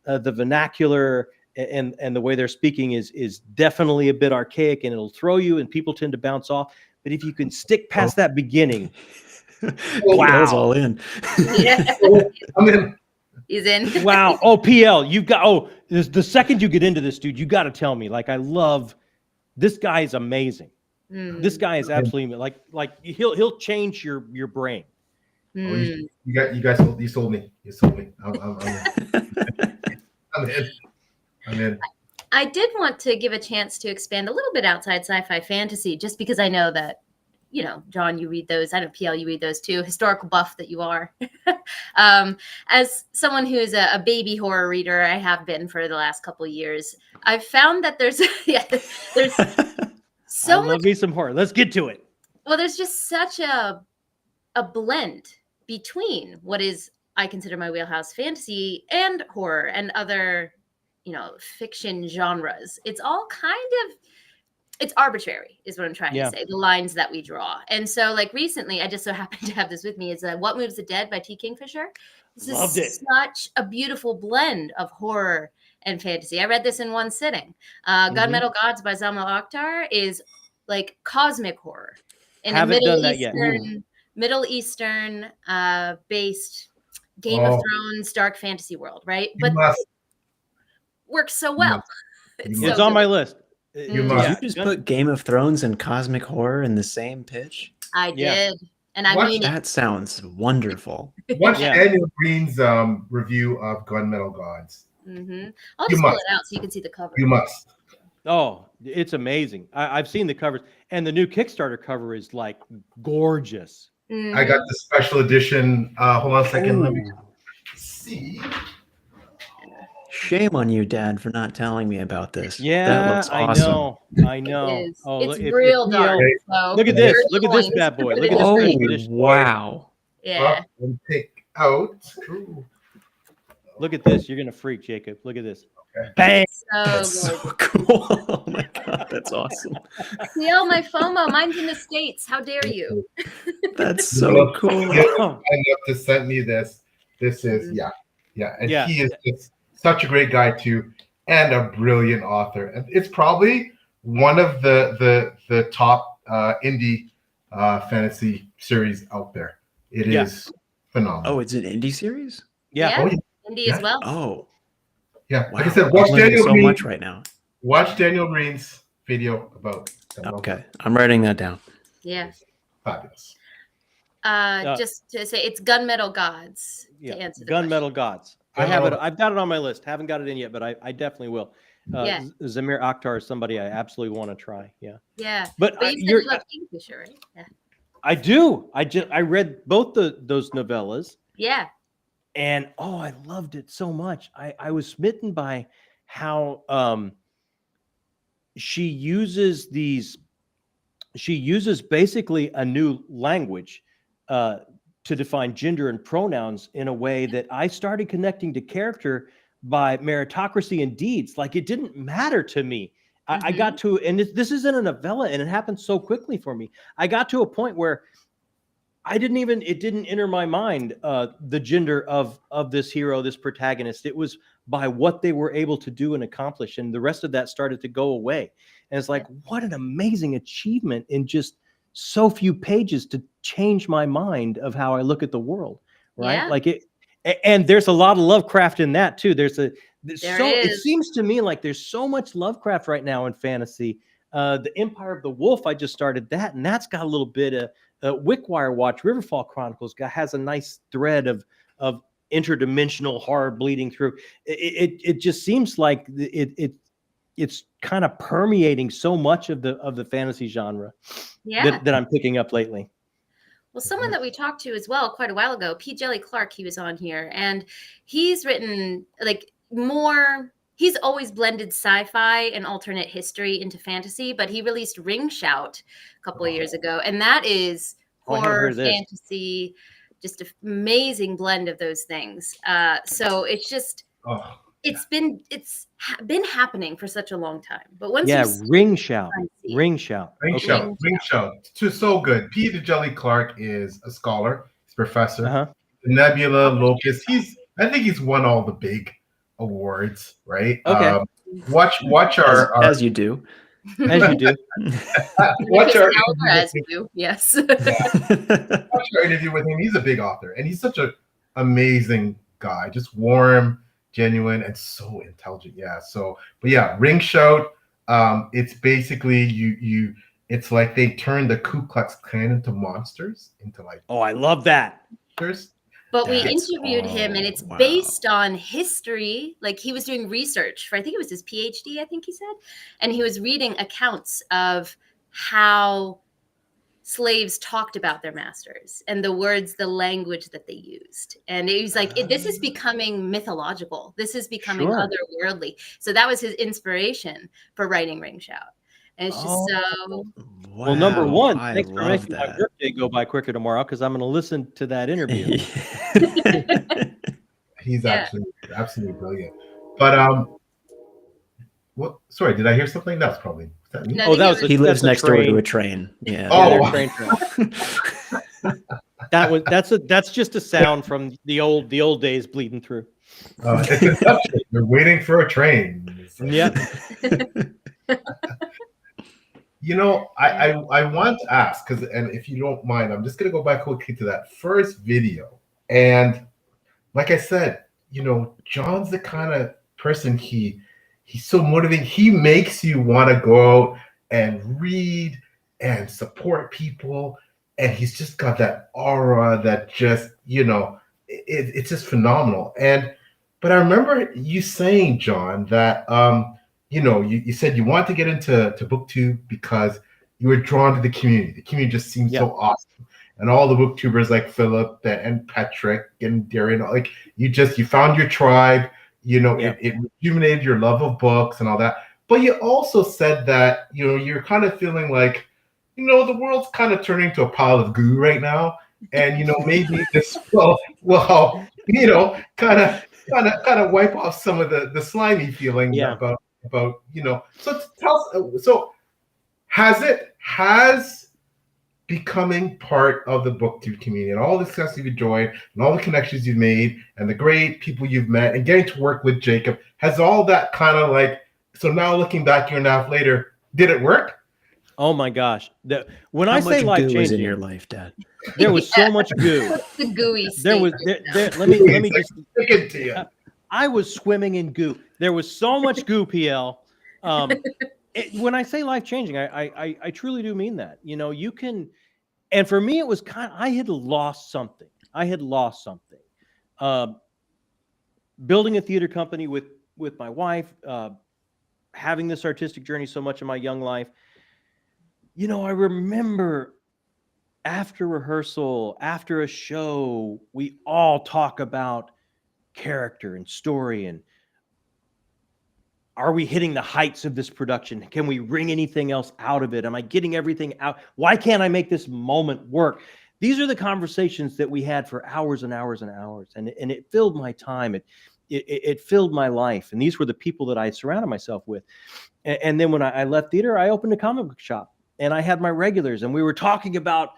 the vernacular and the way they're speaking is definitely a bit archaic, and it'll throw you, and people tend to bounce off. But if you can stick past that beginning, wow, all in. Yeah. I'm in. He's in. Wow. Oh, PL, you've got. The second you get into this, dude, you got to tell me. Like, I love this guy. Is amazing. This guy is absolutely like he'll change your brain. You sold me. You sold me. I'm in. I did want to give a chance to expand a little bit outside sci-fi fantasy, just because I know that, John, you read those. I know, PL, you read those too. Historical buff that you are. As someone who is a baby horror reader, I have been for the last couple of years. I've found that there's so much. Love me some horror. Let's get to it. Well, there's just such a blend between what is, I consider, my wheelhouse, fantasy and horror and other, fiction genres. It's all it's arbitrary is what I'm trying to say, the lines that we draw. And so, like, recently, I just so happened to have this with me, is What Moves the Dead by T. Kingfisher. This is such a beautiful blend of horror and fantasy. I read this in one sitting. Gunmetal Gods by Zamal Akhtar is like cosmic horror in a Middle Eastern based Game of Thrones dark fantasy world, right? But works so well. It's on my list. Did you just put Game of Thrones and cosmic horror in the same pitch? I did. And I mean, that sounds wonderful. Watch Daniel Green's review of Gunmetal Gods. I'll just pull it out so you can see the cover. You must. Oh, it's amazing. I've seen the covers, and the new Kickstarter cover is like gorgeous. I got the special edition. Hold on a second. Let me see. Shame on you, Dad, for not telling me about this. Yeah, that looks awesome. I know. It's real dark. So look at this. Look at this bad boy. Look at this. Wow. Yeah. And pick out. Look at this. You're gonna freak, Jacob. Look at this. Okay. Bang. That's so cool. Oh my God, that's awesome. PL, my FOMO. Mine's in the States. How dare you? That's so cool. I love to send me this. This is and he is just such a great guy too, and a brilliant author. And it's probably one of the top indie fantasy series out there. It is phenomenal. Oh, it's an indie series? Yeah. Indie as well. Oh. Yeah. Wow. Like I said, watch Daniel so Green. much right now. Watch Daniel Green's video about. Okay, I'm writing that down. Yeah. Fabulous. Just to say, it's Gunmetal Gods. To answer the Gunmetal Gods. I have it. I've got it on my list. Haven't got it in yet, but I definitely will. Zamir Akhtar is somebody I absolutely want to try. Yeah. Yeah. But you said you love Kingfisher, right? Yeah. I do. I read both those novellas. Yeah. And I loved it so much. I was smitten by how she uses basically a new language to define gender and pronouns in a way that I started connecting to character by meritocracy and deeds. Like, it didn't matter to me. I got to, and this isn't a novella, and it happened so quickly for me. I got to a point where it didn't enter my mind the gender of this hero, this protagonist. It was by what they were able to do and accomplish, and the rest of that started to go away. And it's like, what an amazing achievement in just so few pages to change my mind of how I look at the world, right? Yeah. Like it, and there's a lot of Lovecraft in that too. It seems to me like there's so much Lovecraft right now in fantasy. The Empire of the Wolf, I just started that, and that's got a little bit of Wickwire Watch, Riverfall Chronicles has a nice thread of interdimensional horror bleeding through. It just seems like it's kind of permeating so much of the fantasy genre that I'm picking up lately. Well, someone that we talked to as well quite a while ago, P. Jelly Clark, he was on here, and he's written like more. He's always blended sci-fi and alternate history into fantasy, but he released Ring Shout a couple of years ago, and that is horror, fantasy, just an amazing blend of those things. So it's just it's been happening for such a long time. But once Ring Shout. So good. Peter Jelly Clark is a scholar, he's a professor. Nebula, Locust. I think he's won all the big awards, right? Okay. Watch our as you do. As you do. Watch our yes. Watch our interview with him. He's a big author, and he's such an amazing guy. Just warm, genuine, and so intelligent. Yeah. Ring Shout. It's basically you. It's like they turned the Ku Klux Klan into monsters. I love that. Monsters. But we interviewed him, and it's based on history. Like, he was doing research for, I think it was his PhD, I think he said. And he was reading accounts of how slaves talked about their masters and the words, the language that they used. And he was like, this is becoming mythological. This is becoming otherworldly. So that was his inspiration for writing Ring Shout. And it's just so... Well, number one, thanks for making my birthday go by quicker tomorrow, because I'm going to listen to that interview. He's absolutely brilliant. But sorry, did I hear something? That's probably... Was that me? No, he lives next door to a train. Yeah. Train. That's just a sound from the old days bleeding through. It's inception. You're waiting for a train. Yeah. I want to ask, and if you don't mind, I'm just going to go back quickly to that first video. And like I said, John's the kind of person, he's so motivating. He makes you want to go out and read and support people. And he's just got that aura that just, it's just phenomenal. But I remember you saying, John, that, you said you want to get into BookTube because you were drawn to the community. The community just seemed so awesome. And all the BookTubers like Philip and Patrick and Darian, like you found your tribe, it rejuvenated your love of books and all that. But you also said that, you're kind of feeling like, the world's kind of turning to a pile of goo right now. And, maybe this will kind of wipe off some of the slimy feelings about so tell us, so has becoming part of the BookTube community and all the success you've enjoyed and all the connections you've made and the great people you've met and getting to work with Jacob, has all that kind of like, so now looking back a year and a half later, did it work? Oh my gosh. When I say life changing in your life, Dad, there was so much goo. The gooey state. Let me just stick it to you. I was swimming in goo. There was so much goo, PL. When I say life-changing, I truly do mean that. You can, and for me, it was I had lost something. Building a theater company with my wife, having this artistic journey so much in my young life, you know, I remember after rehearsal, after a show, we all talk about character and story and are we hitting the heights of this production? Can we wring anything else out of it? Am I getting everything out? Why can't I make this moment work? These are the conversations that we had for hours and hours and hours. And it filled my time. It filled my life. And these were the people that I surrounded myself with. And then when I left theater, I opened a comic book shop and I had my regulars and we were talking about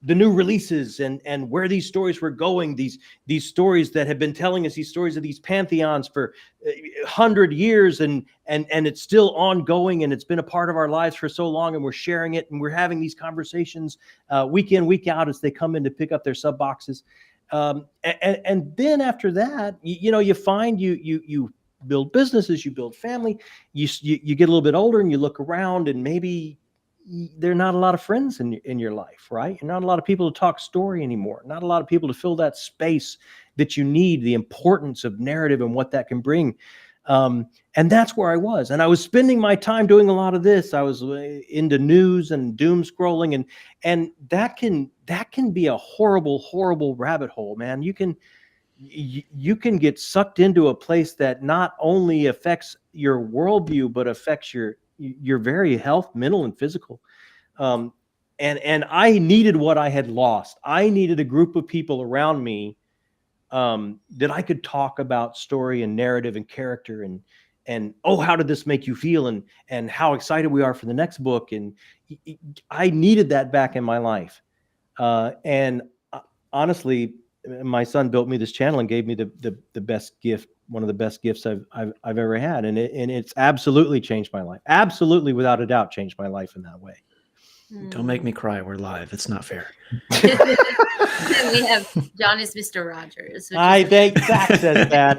the new releases and where these stories were going, these stories that have been telling us these stories of these pantheons for 100 years and it's still ongoing and it's been a part of our lives for so long and we're sharing it and we're having these conversations week in, week out as they come in to pick up their sub boxes. And then after that, you know, you find you build businesses, you build family, you get a little bit older and you look around and maybe there are not a lot of friends in your life, right? Not a lot of people to talk story anymore. Not a lot of people to fill that space that you need, the importance of narrative and what that can bring. And that's where I was. And I was spending my time doing a lot of this. I was into news and doom scrolling and that can be a horrible, horrible rabbit hole, man. You can get sucked into a place that not only affects your worldview, but affects your very health, mental and physical. And I needed what I had lost. I needed a group of people around me that I could talk about story and narrative and character and oh, how did this make you feel? And how excited we are for the next book. And I needed that back in my life. And honestly, my son built me this channel and gave me the best gift, one of the best gifts I've ever had. And it's absolutely changed my life. Absolutely, without a doubt, changed my life in that way. Don't make me cry. We're live. It's not fair. We have John is Mr. Rogers. I think Zach says that.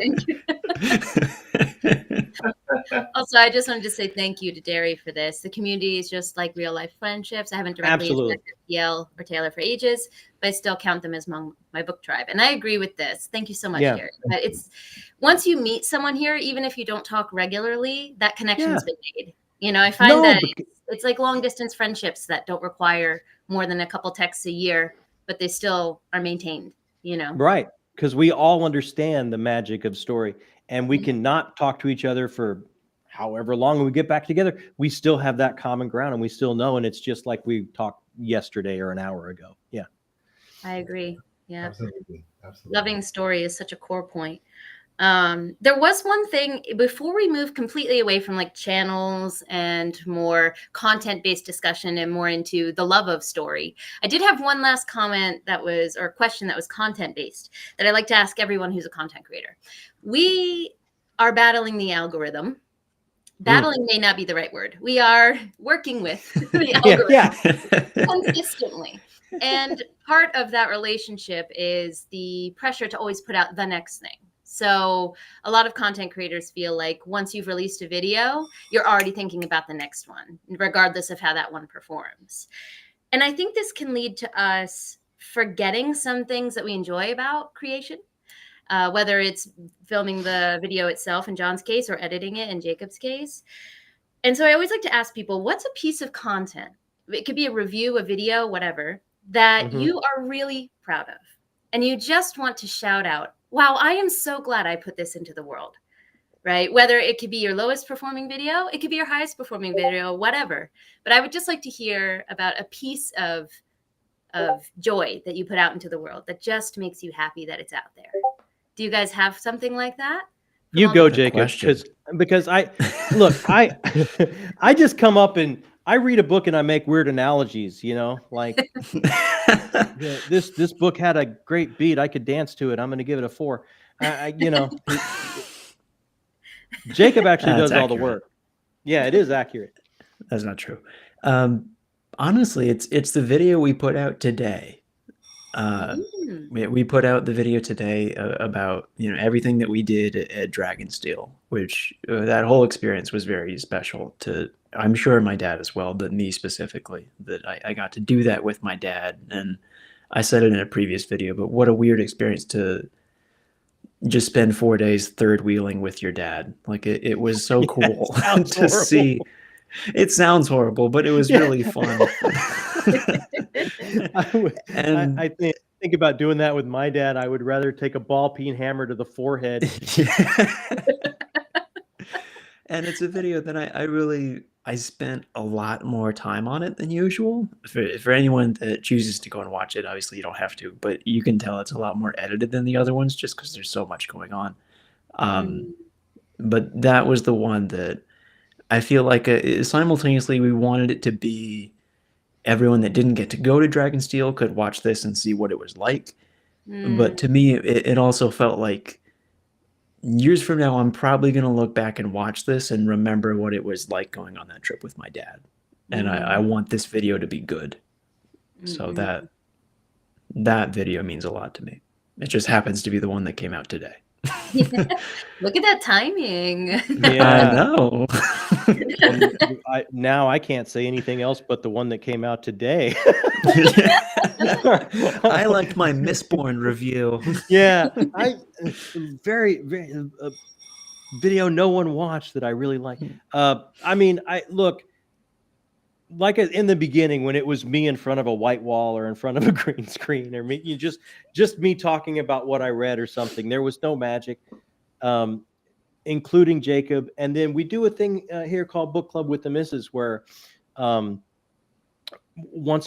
Also, I just wanted to say thank you to Derry for this. The community is just like real life friendships. I haven't directly interacted with Yale or Taylor for ages, but I still count them as among my book tribe. And I agree with this. Thank you so much, Derry. But it's once you meet someone here, even if you don't talk regularly, that connection's been made. You know, I find that it's like long distance friendships that don't require more than a couple texts a year, but they still are maintained, you know? Right. Because we all understand the magic of story and we cannot talk to each other for however long we get back together. We still have that common ground and we still know. And it's just like we talked yesterday or an hour ago. Yeah. I agree. Yeah. Absolutely. Loving story is such a core point. There was one thing before we move completely away from like channels and more content-based discussion and more into the love of story. I did have one last comment or question that was content-based that I like to ask everyone who's a content creator. We are battling the algorithm. Battling may not be the right word. We are working with the algorithm consistently. And part of that relationship is the pressure to always put out the next thing. So a lot of content creators feel like once you've released a video, you're already thinking about the next one, regardless of how that one performs. And I think this can lead to us forgetting some things that we enjoy about creation, whether it's filming the video itself in John's case or editing it in Jacob's case. And so I always like to ask people, what's a piece of content? It could be a review, a video, whatever, that you are really proud of. And you just want to shout out, wow, I am so glad I put this into the world, right? Whether it could be your lowest performing video, it could be your highest performing video, whatever. But I would just like to hear about a piece of joy that you put out into the world that just makes you happy that it's out there. Do you guys have something like that? You go, Jacob, because I just come up and I read a book and I make weird analogies, you know, like this book had a great beat. I could dance to it. I'm going to give it a 4. You know, Jacob actually does all the work. Yeah, it is accurate. That's not true. Honestly, it's the video we put out today. We put out the video today about, you know, everything that we did at Dragonsteel, which that whole experience was very special to, I'm sure, my dad as well, but me specifically, that I got to do that with my dad. And I said it in a previous video, but what a weird experience to, just spend 4 days third wheeling with your dad. Like it was so cool to see. It sounds horrible, but it was really fun. I think about doing that with my dad. I would rather take a ball peen hammer to the forehead. And it's a video that I spent a lot more time on it than usual. For anyone that chooses to go and watch it, obviously you don't have to, but you can tell it's a lot more edited than the other ones just because there's so much going on. But that was the one that I feel like simultaneously we wanted it to be everyone that didn't get to go to Dragonsteel could watch this and see what it was like. But to me, it also felt like years from now, I'm probably going to look back and watch this and remember what it was like going on that trip with my dad. And I want this video to be good. So that video means a lot to me. It just happens to be the one that came out today. Look at that timing. Yeah, I know. Now I can't say anything else but the one that came out today. I liked my Mistborn review. Yeah, very video no one watched that I really like. I mean, look, like in the beginning when it was me in front of a white wall or in front of a green screen, or me, just me talking about what I read or something. There was no magic, including Jacob. And then we do a thing here called Book Club with the Missus, where once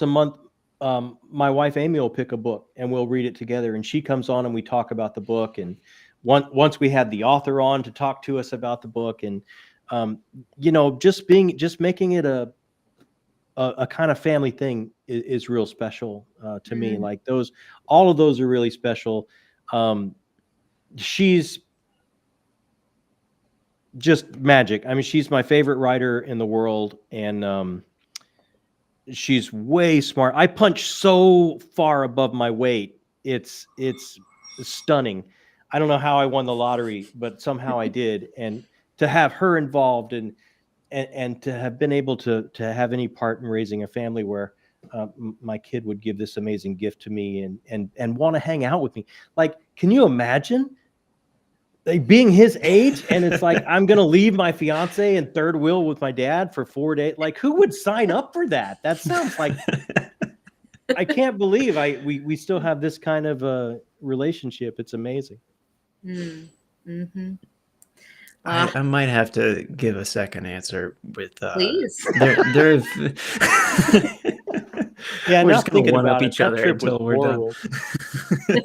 a month, my wife Amy will pick a book and we'll read it together. And she comes on and we talk about the book. And once we had the author on to talk to us about the book, and just making it a kind of family thing is real special to me. Like all of those are really special. She's just magic. I mean, she's my favorite writer in the world, and she's way smart. I punch so far above my weight. It's stunning. I don't know how I won the lottery, but somehow I did. And to have her involved and to have been able to have any part in raising a family where my kid would give this amazing gift to me and want to hang out with me. Like, can you imagine being his age? And it's like, I'm going to leave my fiance and third wheel with my dad for 4 days. Like, who would sign up for that? That sounds like, I can't believe we still have this kind of a relationship. It's amazing. Mm-hmm. I might have to give a second answer with please. There yeah, we're not just gonna thinking one up about each other until we're horrible. done.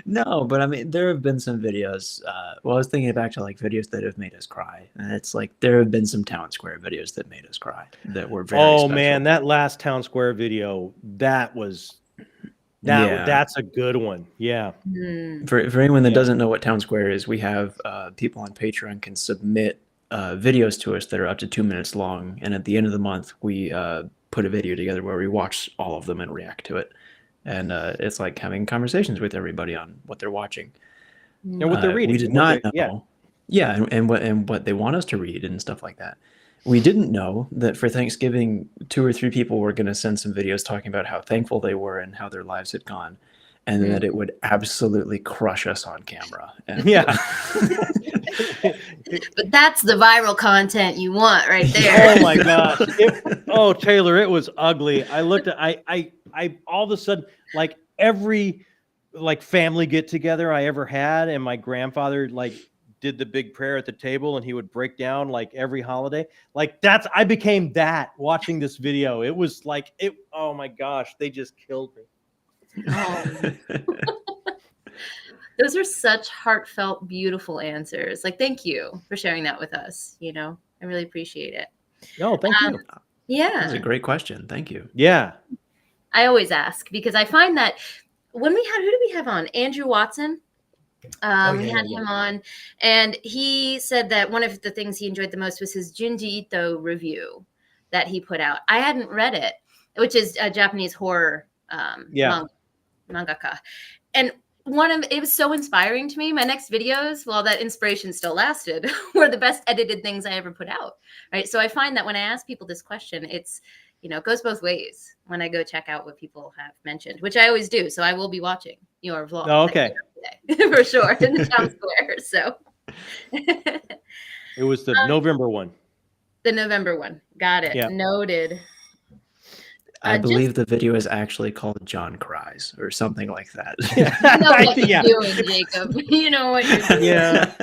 No, but I mean, there have been some videos. Well, I was thinking back to like videos that have made us cry, and it's like there have been some Town Square videos that made us cry that were very. Oh special. Man, that last Town Square video, that's a good one. Yeah. For anyone that doesn't know what Town Square is, we have people on Patreon can submit videos to us that are up to 2 minutes long, and at the end of the month, we put a video together where we watch all of them and react to it. And it's like having conversations with everybody on what they're watching and what they're reading. We did not know, and what they want us to read and stuff like that. We didn't know that for Thanksgiving, 2 or 3 people were going to send some videos talking about how thankful they were and how their lives had gone, and that it would absolutely crush us on camera. And, but that's the viral content you want right there. Oh my gosh. Taylor, it was ugly. I looked at, I all of a sudden, like every family get together I ever had, and my grandfather did the big prayer at the table, and he would break down like every holiday. Like I became that watching this video. It was like oh my gosh, they just killed me. Oh. Those are such heartfelt, beautiful answers. Like, thank you for sharing that with us. I really appreciate it. No, thank you. Yeah. That's a great question. Thank you. Yeah. I always ask because I find that when who did we have on? Andrew Watson. We had him on, and he said that one of the things he enjoyed the most was his Junji Ito review that he put out. I hadn't read it, which is a Japanese horror mangaka. And it was so inspiring to me. My next videos, while that inspiration still lasted, were the best edited things I ever put out. Right. So I find that when I ask people this question, it's, it goes both ways when I go check out what people have mentioned, which I always do. So I will be watching your vlog. Oh, okay. today for sure in the town square. So it was the November one. The November one. Got it. Yep. Noted. I believe the video is actually called John Cries or something like that. You know what you're doing, Jacob. You know what you're doing. Yeah.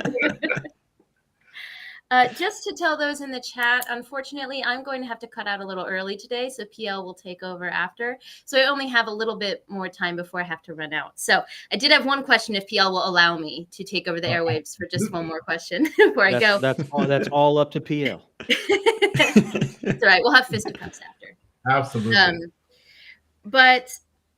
Just to tell those in the chat, unfortunately, I'm going to have to cut out a little early today, so PL will take over after. So I only have a little bit more time before I have to run out. So I did have one question, if PL will allow me to take over the airwaves for just one more question before I go. That's all up to PL. It's all right. We'll have fisticuffs after. Absolutely. But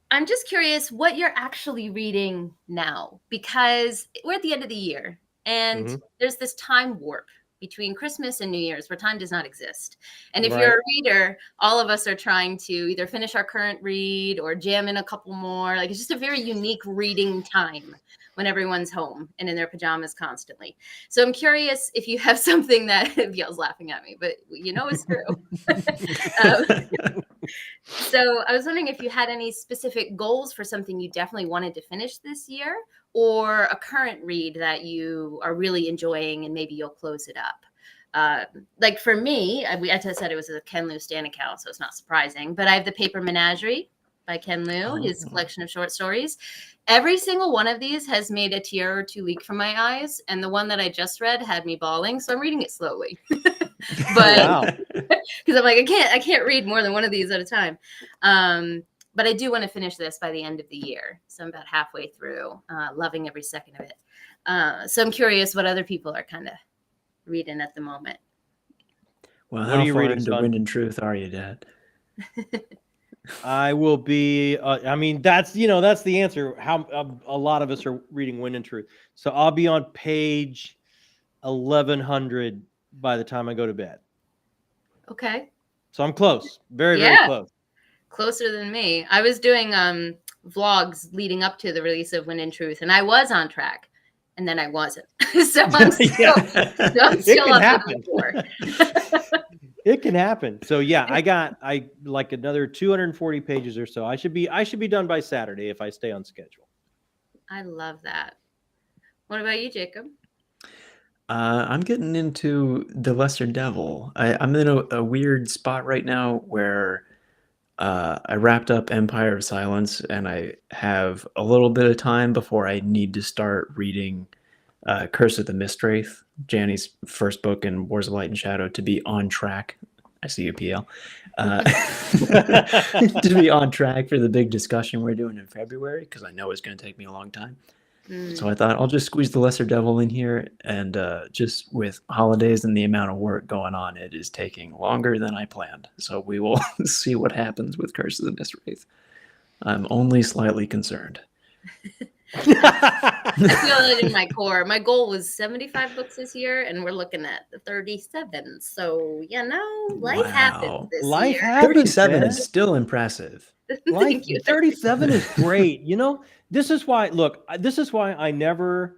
I'm just curious what you're actually reading now, because we're at the end of the year and there's this time warp between Christmas and New Year's where time does not exist. And if you're a reader, all of us are trying to either finish our current read or jam in a couple more. Like, it's just a very unique reading time when everyone's home and in their pajamas constantly. So I'm curious if you have something that Bjell's laughing at me, but you know it's true. So I was wondering if you had any specific goals for something you definitely wanted to finish this year, or a current read that you are really enjoying and maybe you'll close it up. Like for me, as I said, it was a Ken Liu Stan account, so it's not surprising, but I have The Paper Menagerie by Ken Liu, his collection of short stories. Every single one of these has made a tear or two leak from my eyes, and the one that I just read had me bawling, so I'm reading it slowly. But because I'm like, I can't read more than one of these at a time. But I do want to finish this by the end of the year, so I'm about halfway through, loving every second of it. So I'm curious what other people are kind of reading at the moment. Well, how far into Wind and Truth are you, Dad? I will be. I mean, that's the answer. How a lot of us are reading Wind and Truth. So I'll be on page 1100 by the time I go to bed. Okay. So I'm close. Very close. Closer than me. I was doing vlogs leading up to the release of Wind and Truth, and I was on track, and then I wasn't. So I'm still, I'm still up to the It can happen. So yeah, I like another 240 pages or so. I should be done by Saturday if I stay on schedule. I love that. What about you, Jacob? I'm getting into The Lesser Devil. I'm in a weird spot right now where I wrapped up Empire of Silence, and I have a little bit of time before I need to start reading Curse of the Mistwraith, Janny's first book in Wars of Light and Shadow, to be on track. I see you, PL. To be on track for the big discussion we're doing in February, because I know it's going to take me a long time. So I thought I'll just squeeze The Lesser Devil in here, and just with holidays and the amount of work going on, it is taking longer than I planned. So we will see what happens with Curse of the Mistwraith. I'm only slightly concerned. I feel it in my core. My goal was 75 books this year, and we're looking at 37. So, life happens this year. Happens, 37 is still impressive. Thank you. 37 is great. This is why I never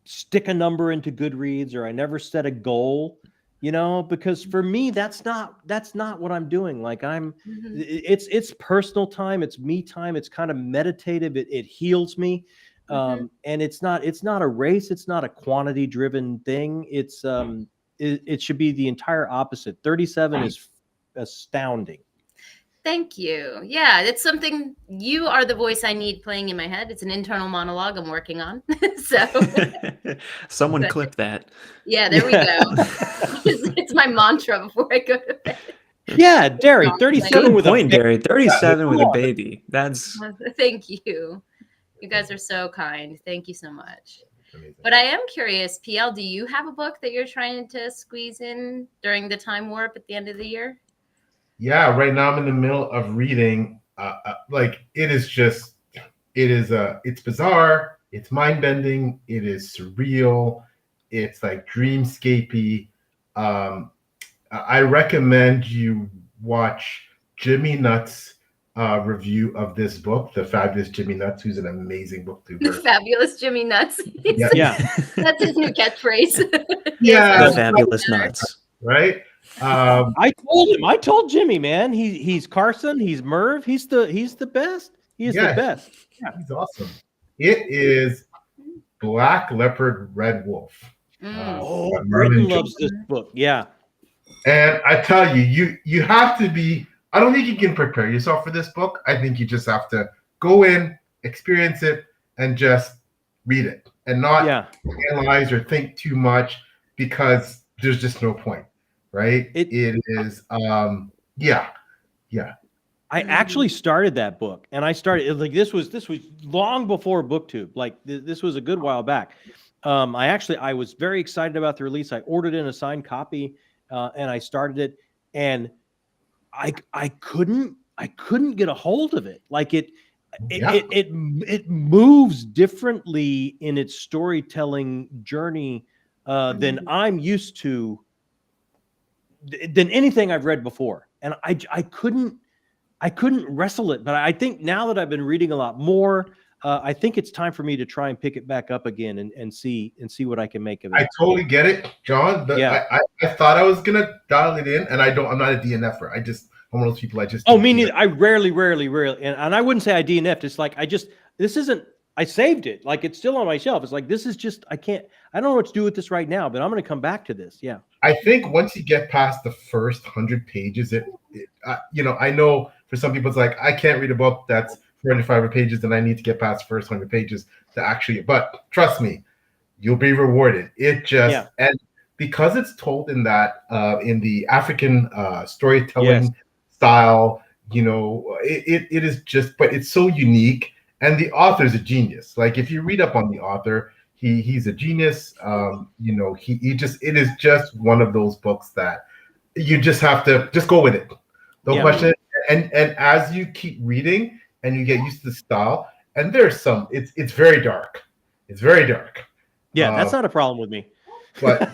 stick a number into Goodreads, or I never set a goal. Because for me, that's not what I'm doing. Like it's personal time. It's me time. It's kind of meditative. It heals me. And it's not a race. It's not a quantity driven thing. It's it should be the entire opposite. 37 is astounding. Thank you. Yeah, it's something. You are the voice I need playing in my head. It's an internal monologue I'm working on. So someone clip that. Yeah, there we go. It's my mantra before I go to bed. Yeah, Derry, 37 with a Derry, 37 with a baby. That's Thank you. You guys are so kind. Thank you so much. But I am curious, PL, do you have a book that you're trying to squeeze in during the time warp at the end of the year? Yeah, right now I'm in the middle of reading. It's bizarre. It's mind bending. It is surreal. It's like dreamscapey. I recommend you watch Jimmy Nutt's review of this book, The Fabulous Jimmy Nuts, who's an amazing booktuber. The Fabulous Jimmy Nuts. Yeah. That's his new catchphrase. Yeah. The Fabulous Nuts. Right? I told Jimmy, man, he's Carson, he's Merv, he's the best. He is the best. Yeah, he's awesome. It is Black Leopard, Red Wolf. Britain loves this book. Yeah. And I tell you, you have to be, I don't think you can prepare yourself for this book. I think you just have to go in, experience it, and just read it and not analyze or think too much, because there's just no point, right? It is, yeah. I actually started that book, and I started like this was long before BookTube. Like this was a good while back. I was very excited about the release. I ordered in a signed copy, and I started it, and I couldn't get a hold of it. Like it moves differently in its storytelling journey than I'm used to, than anything I've read before, and I couldn't wrestle it. But I think now that I've been reading a lot more, I think it's time for me to try and pick it back up again and see what I can make of it. I totally get it, John. I thought I was gonna dial it in, and I'm not a DNFer. I'm one of those people. Me neither. I rarely, and I wouldn't say I DNF'd. It's like I saved it. Like it's still on my shelf. It's like this is just I don't know what to do with this right now, but I'm going to come back to this. Yeah. I think once you get past the first 100 pages, I know for some people it's like I can't read a book that's 400 pages, and I need to get past the first 100 pages to actually. But trust me, you'll be rewarded. And because it's told in that in the African storytelling style, it is just. But it's so unique, and the author's a genius. Like if you read up on the author, he's a genius. It is just one of those books that you just have to just go with it. Don't question it. And as you keep reading and you get used to the style, and there's it's very dark. It's very dark. Yeah, that's not a problem with me. But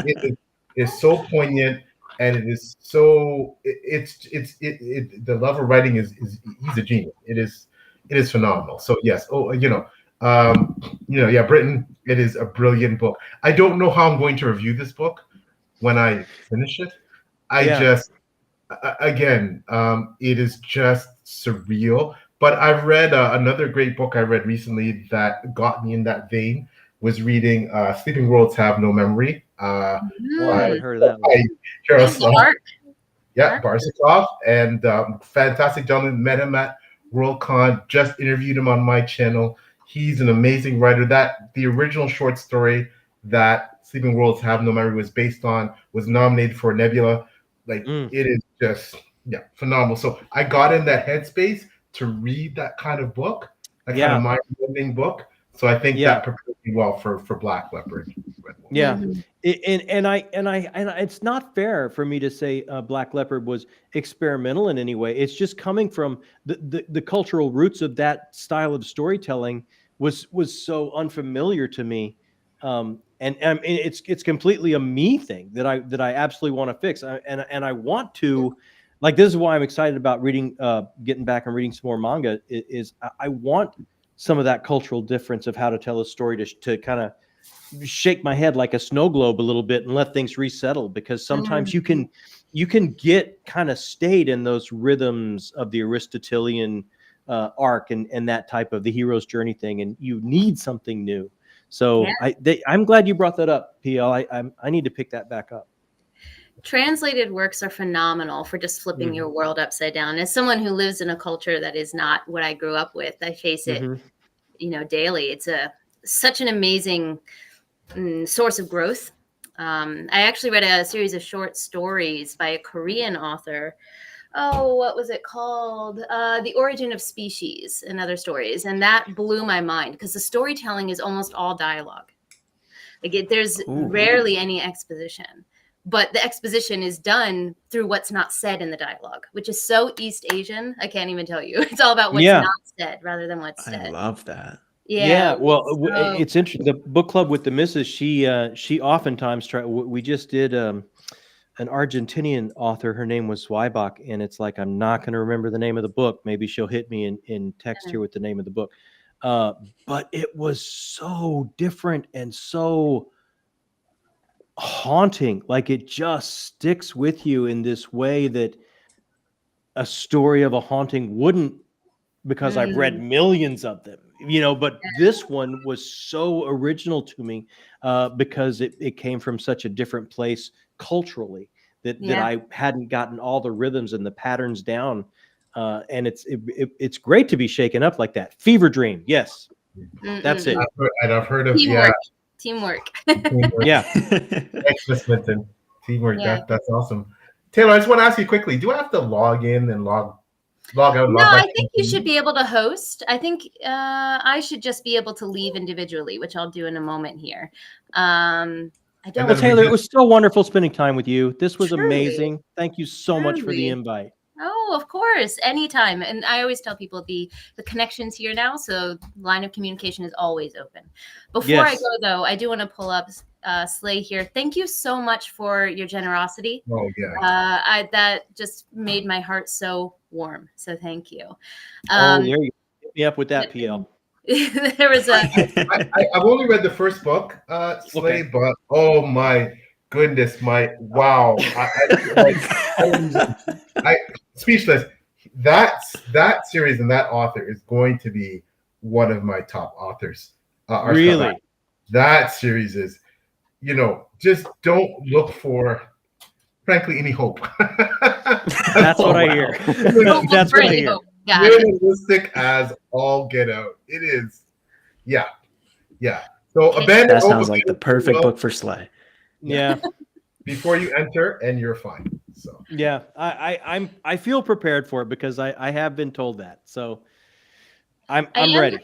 it is so poignant, and it is so the love of writing is he's a genius. It is phenomenal. So yes, Britain, it is a brilliant book. I don't know how I'm going to review this book when I finish it. It is just surreal. But I've read another great book I read recently that got me in that vein. Was reading Sleeping Worlds Have No Memory. I haven't heard of that one. Barsikoff, and fantastic gentleman. Met him at Worldcon. Just interviewed him on my channel. He's an amazing writer. The original short story that Sleeping Worlds Have No Memory was based on was nominated for a Nebula. It is just phenomenal. So I got in that headspace to read that kind of book, kind of mind-bending book. So I think that prepared me well for Black Leopard. Yeah, and it's not fair for me to say Black Leopard was experimental in any way. It's just coming from the cultural roots of that style of storytelling was so unfamiliar to me, and it's completely a me thing that I absolutely want to fix, and I want to. Like this is why I'm excited about reading, getting back and reading some more manga. Is I want some of that cultural difference of how to tell a story to kind of shake my head like a snow globe a little bit and let things resettle, because sometimes you can get kind of stayed in those rhythms of the Aristotelian arc and that type of the hero's journey thing, and you need something new. So I'm glad you brought that up, PL. I need to pick that back up. Translated works are phenomenal for just flipping your world upside down. As someone who lives in a culture that is not what I grew up with, I face it, daily. It's such an amazing source of growth. I actually read a series of short stories by a Korean author. Oh, what was it called? The Origin of Species and Other Stories. And that blew my mind because the storytelling is almost all dialogue. There's rarely any exposition. But the exposition is done through what's not said in the dialogue, which is so East Asian. I can't even tell you. It's all about what's not said rather than what's said. I love that. Yeah. Well, it's interesting. The book club with the missus, she oftentimes we just did an Argentinian author. Her name was Zweibach, and it's like I'm not going to remember the name of the book. Maybe she'll hit me in text here with the name of the book. But it was so different and so haunting. Like it just sticks with you in this way that a story of a haunting wouldn't, because I've read millions of them. but this one was so original to me because it came from such a different place culturally that I hadn't gotten all the rhythms and the patterns down. And it's great to be shaken up like that. Fever Dream. Yes. That's it. I've heard of Teamwork. Yeah. Thanks, Miss Minton. Teamwork. Yeah. That's awesome. Taylor, I just want to ask you quickly, do I have to log in and log out? No, I think you should be able to host. I think I should just be able to leave individually, which I'll do in a moment here. Well, Taylor, it was so wonderful spending time with you. This was amazing. Thank you so much for the invite. Oh, of course, anytime. And I always tell people the connection's here now, so line of communication is always open. Before I go, though, I do want to pull up Slay here. Thank you so much for your generosity. Oh, yeah. That just made my heart so warm. So thank you. There you go. Hit me up with that, PL. There was I've only read the first book, Slay, but oh my goodness, wow. I speechless. That series and that author is going to be one of my top authors. Really? That series is, just don't look for, frankly, any hope. That's what I hear. That's what I hear. Realistic as all get out. It is. Yeah. So abandon. That sounds like the perfect book for Slay. Yeah. Before you enter, and you're fine. So yeah, I feel prepared for it because I have been told that. So I'm ready.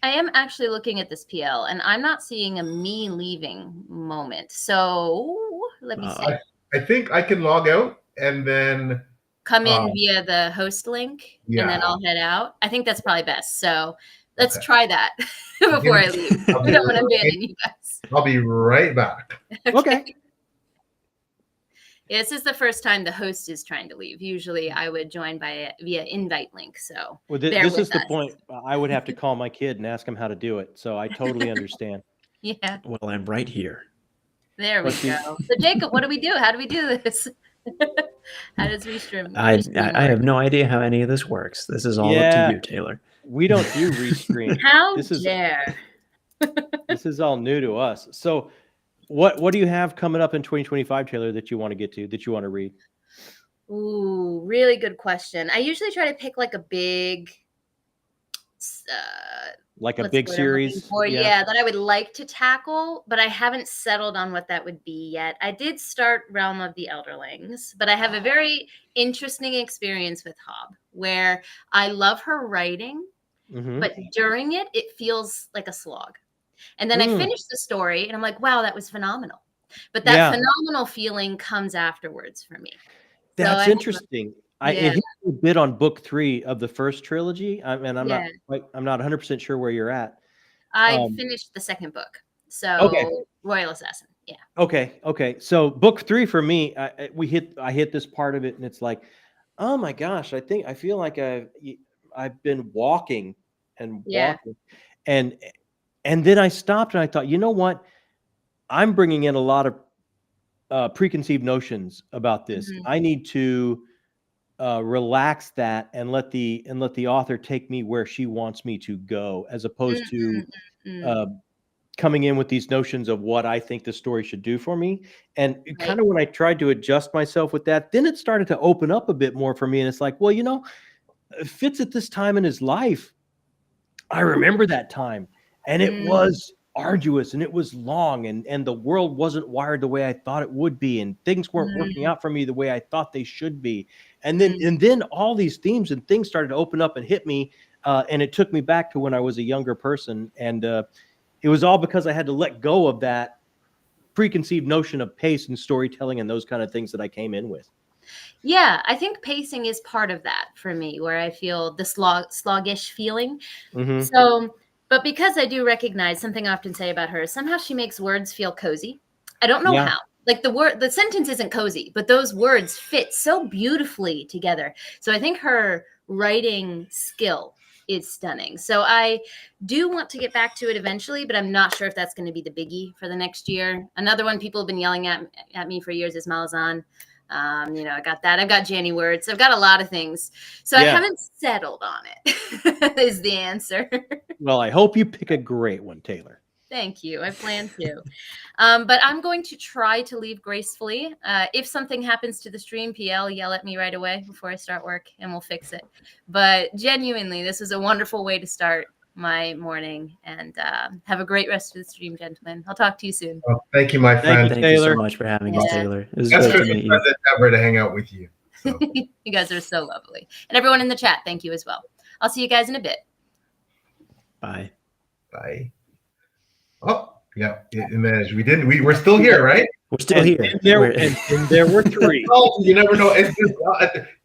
I am actually looking at this PL, and I'm not seeing a me leaving moment. So let me see. I think I can log out and then come in via the host link, and then I'll head out. I think that's probably best. So let's try that before I leave. I don't want to abandon you guys. I'll be right back. Okay. Yeah, this is the first time the host is trying to leave. Usually I would join via invite link. So this is the point. I would have to call my kid and ask him how to do it. So I totally understand. Yeah. Well, I'm right here. There we go. So Jacob, what do we do? How do we do this? How does Restream? I have no idea how any of this works. This is all up to you, Taylor. We don't do Restream. How dare? This is all new to us. So what do you have coming up in 2025, Taylor, that you want to get to, that you want to read? Ooh, really good question. I usually try to pick like a big series. That I would like to tackle, but I haven't settled on what that would be yet. I did start Realm of the Elderlings, but I have a very interesting experience with Hobb, where I love her writing, but during it feels like a slog. And then I finished the story and I'm like, wow, that was phenomenal. But that phenomenal feeling comes afterwards for me. That's interesting. I hit a bit on book 3 of the first trilogy. I'm not 100% sure where you're at. I finished the second book. So Royal Assassin. Yeah. Okay. So book 3 for me, I hit this part of it and it's like, oh my gosh, I feel like I've been walking and walking. And then I stopped and I thought, you know what? I'm bringing in a lot of preconceived notions about this. I need to relax that and let the author take me where she wants me to go, as opposed to coming in with these notions of what I think the story should do for me. And kind of when I tried to adjust myself with that, then it started to open up a bit more for me. And it's like, well, Fitz at this time in his life, I remember that time. And it was arduous and it was long and the world wasn't wired the way I thought it would be. And things weren't working out for me the way I thought they should be. And then all these themes and things started to open up and hit me. And it took me back to when I was a younger person. And it was all because I had to let go of that preconceived notion of pace and storytelling and those kind of things that I came in with. Yeah, I think pacing is part of that for me, where I feel the sluggish feeling. So, but because I do recognize something I often say about her, somehow she makes words feel cozy. I don't know how. Like the sentence isn't cozy, but those words fit so beautifully together. So I think her writing skill is stunning. So I do want to get back to it eventually, but I'm not sure if that's going to be the biggie for the next year. Another one people have been yelling at me for years is Malazan. I got that. I've got Janny words. I've got a lot of things. So I haven't settled on it, is the answer. Well, I hope you pick a great one, Taylor. Thank you. I plan to. But I'm going to try to leave gracefully. If something happens to the stream, PL, yell at me right away before I start work and we'll fix it. But genuinely, this is a wonderful way to start my morning, and have a great rest of the stream, gentlemen. I'll talk to you soon. Well, thank you, my friend. Thank you so much for having us, Taylor. It was great to meet you. Ever to hang out with you. So. You guys are so lovely. And everyone in the chat, thank you as well. I'll see you guys in a bit. Bye. Bye. Oh, yeah, it managed. We're still here, right? We're still here. And there were three. Oh, you never know. It's just,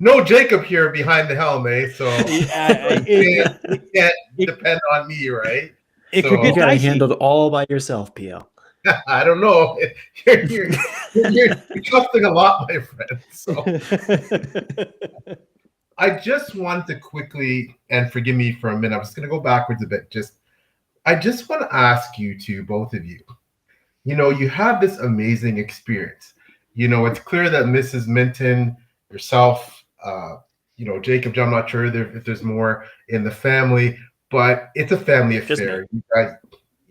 no Jacob here behind the helm, eh? So you can't depend on me, right? It could get you gotta handle it all by yourself, PL. I don't know. You're trusting a lot, my friend. So I just want to quickly, and forgive me for a minute, I'm just going to go backwards a bit. I just want to ask you two, both of you, you have this amazing experience. It's clear that Mrs. Minton, yourself, Jacob, I'm not sure if there's more in the family, but it's a family affair.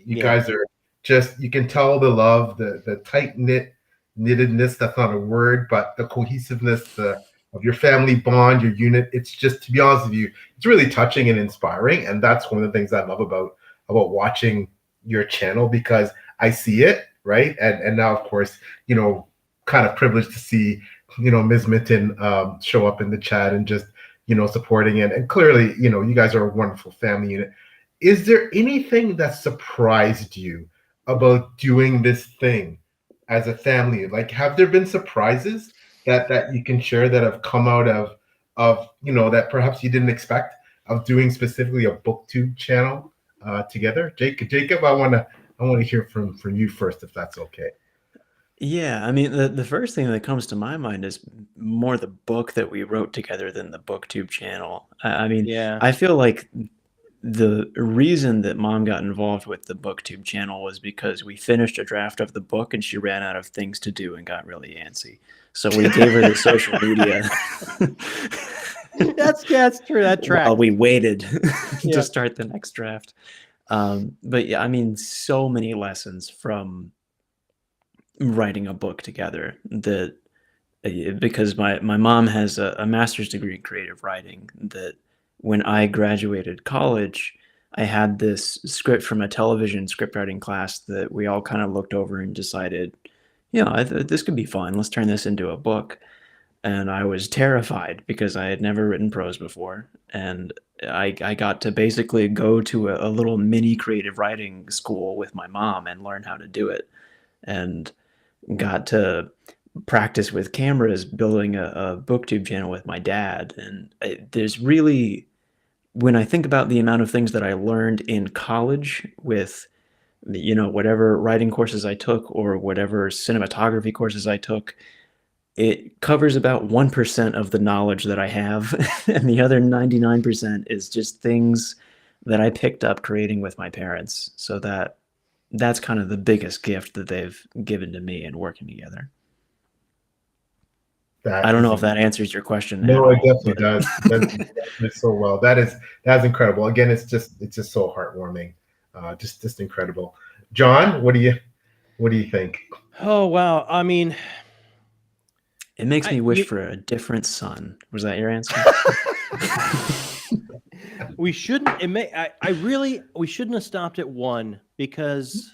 You guys are just, you can tell the love, the tight-knittedness, that's not a word, but the cohesiveness of your family bond, your unit. It's just, to be honest with you, it's really touching and inspiring. And that's one of the things I love about watching your channel, because I see it, right? And now, of course, kind of privileged to see, Ms. Minton show up in the chat and just, supporting it. And clearly, you guys are a wonderful family unit. Is there anything that surprised you about doing this thing as a family? Like, have there been surprises that you can share that have come out of that perhaps you didn't expect, of doing specifically a BookTube channel together? Jacob, I want to hear from you first, if that's okay. Yeah, I mean, the first thing that comes to my mind is more the book that we wrote together than the BookTube channel. I mean, I feel like the reason that Mom got involved with the BookTube channel was because we finished a draft of the book and she ran out of things to do and got really antsy. So we gave her the social media. That's true. That tracks. While we waited to start the next draft. But yeah, I mean, so many lessons from writing a book together, that because my mom has a master's degree in creative writing, that when I graduated college, I had this script from a television script writing class that we all kind of looked over and decided, this could be fun. Let's turn this into a book. And I was terrified because I had never written prose before. And I got to basically go to a little mini creative writing school with my mom and learn how to do it. And got to practice with cameras, building a BookTube channel with my dad. And there's really, when I think about the amount of things that I learned in college with, whatever writing courses I took or whatever cinematography courses I took, it covers about 1% of the knowledge that I have. And the other 99% is just things that I picked up creating with my parents. So that's kind of the biggest gift that they've given to me in working together. I don't know if that answers your question. No, it definitely does. That's so well. That's incredible. Again, it's just so heartwarming. Just incredible. John, what do you think? Oh wow. I mean, it makes me wish for a different son. Was that your answer? We shouldn't. We shouldn't have stopped at one, because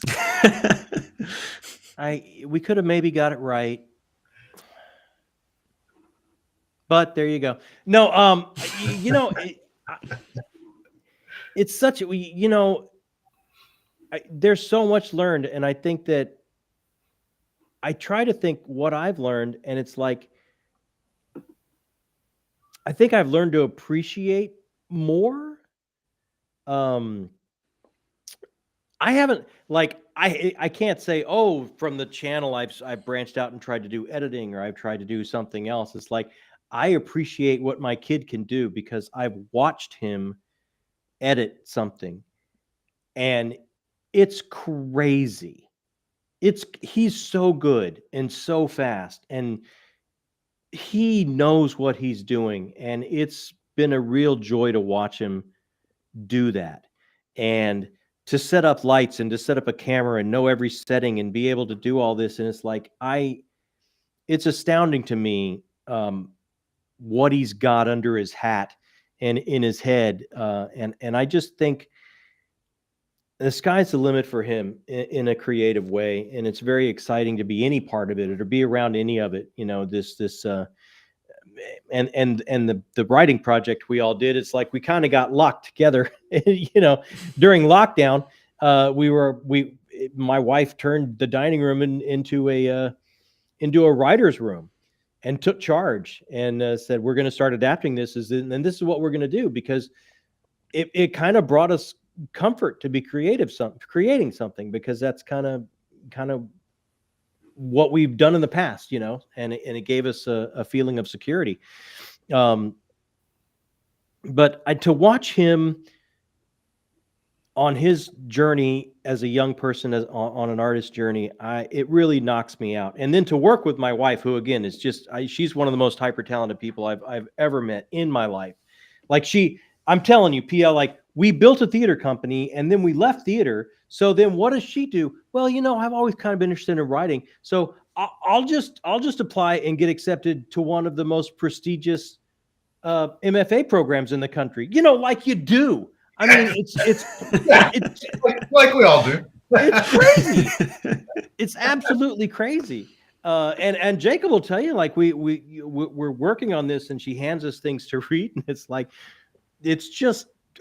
we could have maybe got it right. But there you go. No, it's such a there's so much learned, and I think that I try to think what I've learned, and it's like I think I've learned to appreciate more. I haven't, like, I can't say, oh, from the channel I've branched out and tried to do editing, or I've tried to do something else. It's like I appreciate what my kid can do because I've watched him edit something, and it's crazy. He's so good and so fast, and he knows what he's doing, and it's been a real joy to watch him do that. And to set up lights and to set up a camera and know every setting and be able to do all this. And it's like, it's astounding to me what he's got under his hat and in his head. And I just think the sky's the limit for him in a creative way. And it's very exciting to be any part of it or to be around any of it. You know, and the writing project we all did, it's like we kind of got locked together, you know, during lockdown. My wife turned the dining room into a writer's room and took charge and said, we're going to start adapting this and this is what we're going to do, because it kind of brought us comfort to be creating something, because that's kind of what we've done in the past, you know, and it gave us a feeling of security. But to watch him on his journey as a young person, on an artist journey, it really knocks me out. And then to work with my wife, who again is just, she's one of the most hyper talented people I've ever met in my life. Like I'm telling you, PL, like we built a theater company and then we left theater. So then what does she do? Well, you know, I've always kind of been interested in writing. So I'll just apply and get accepted to one of the most prestigious MFA programs in the country. You know, like you do. I mean, it's like we all do. It's crazy. It's absolutely crazy. And Jacob will tell you, like we're working on this, and she hands us things to read, and it's like,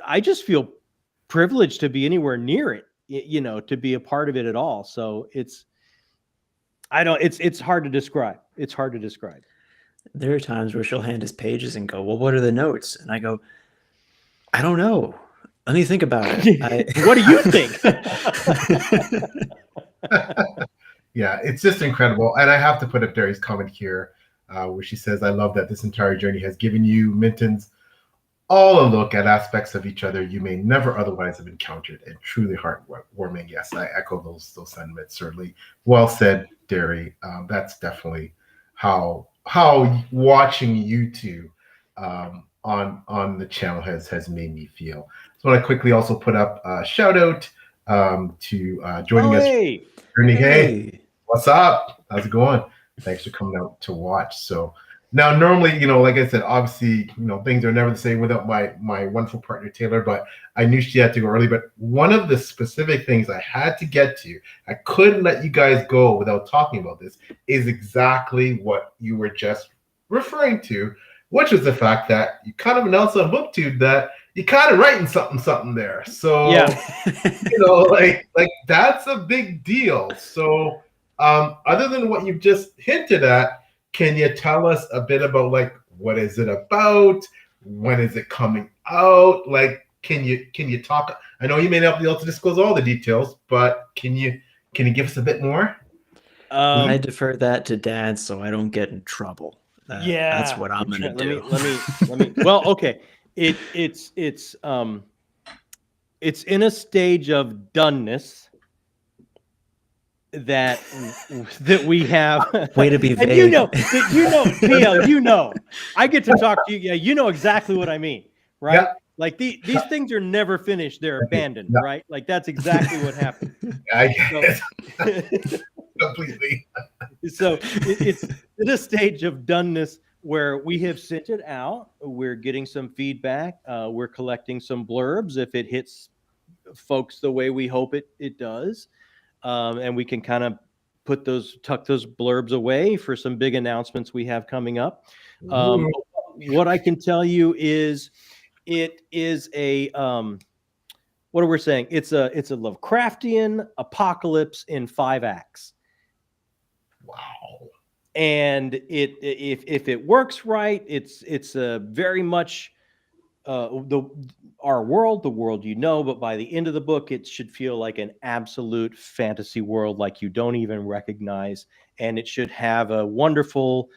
I just feel privileged to be anywhere near it, you know, to be a part of it at all. So it's hard to describe. It's hard to describe. There are times where she'll hand us pages and go, well, what are the notes? And I go, I don't know. Let me think about it. What do you think? Yeah, it's just incredible. And I have to put up Derry's comment here, where she says, I love that this entire journey has given you, Mintons, all a look at aspects of each other you may never otherwise have encountered, and truly heartwarming. Yes, I echo those sentiments, certainly. Well said, Derry. That's definitely how watching you two on the channel has made me feel. So I want to quickly also put up a shout out to joining us. Ernie, hey, what's up? How's it going? Thanks for coming out to watch. So now, normally, you know, like I said, obviously, you know, things are never the same without my wonderful partner Taylor. But I knew she had to go early. But one of the specific things I had to get to, I couldn't let you guys go without talking about this, is exactly what you were just referring to, which was the fact that you kind of announced on BookTube that you kind of writing something there. So, yeah. You know, like that's a big deal. So other than what you've just hinted at, can you tell us a bit about, like, what is it about? When is it coming out? Like, can you talk? I know you may not be able to disclose all the details, but can you give us a bit more? I defer that to Dad so I don't get in trouble. Yeah, that's what I'm gonna do. Let me. Well, okay. It's in a stage of doneness that we have. Way to be vague. And you know, PL, you know, I get to talk to you. Yeah, you know exactly what I mean, right? Yeah. Like these things are never finished; they're abandoned, yeah. Right? Like that's exactly what happened. Completely. So it's in a stage of doneness where we have sent it out. We're getting some feedback. We're collecting some blurbs if it hits folks the way we hope it does. And we can kind of tuck those blurbs away for some big announcements we have coming up. What I can tell you is it is a what are we saying? It's a Lovecraftian apocalypse in 5 acts. Wow. And if it works right, it's a very much our world, the world you know, but by the end of the book, it should feel like an absolute fantasy world like you don't even recognize. And it should have a wonderful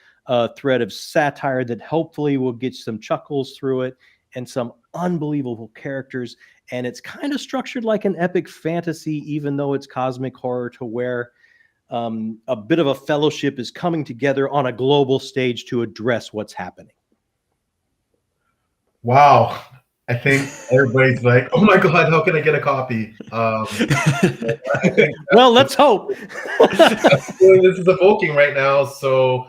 thread of satire that hopefully will get some chuckles through it and some unbelievable characters. And it's kind of structured like an epic fantasy, even though it's cosmic horror, to where a bit of a fellowship is coming together on a global stage to address what's happening. Wow. I think everybody's like, oh my God, how can I get a copy? I think well, let's hope. this is evoking right now. So,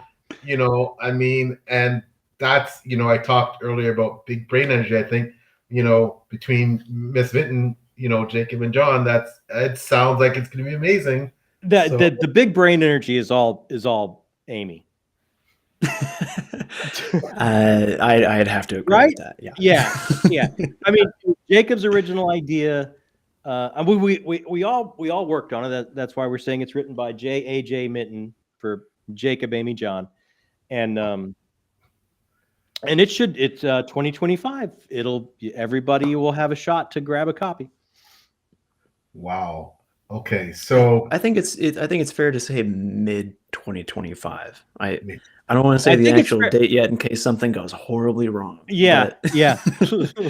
I mean, and that's, I talked earlier about big brain energy. I think, between Miss Minton, Jacob and John, it sounds like it's going to be amazing. The big brain energy is all Amy. I'd have to agree with that. Yeah. I mean, Jacob's original idea. We all worked on it. That's why we're saying it's written by J.A.J. Minton for Jacob, Amy, John, and it's 2025. Everybody will have a shot to grab a copy. Wow. Okay, so I think it's fair to say mid 2025. I don't want to say the actual date yet in case something goes horribly wrong. Yeah.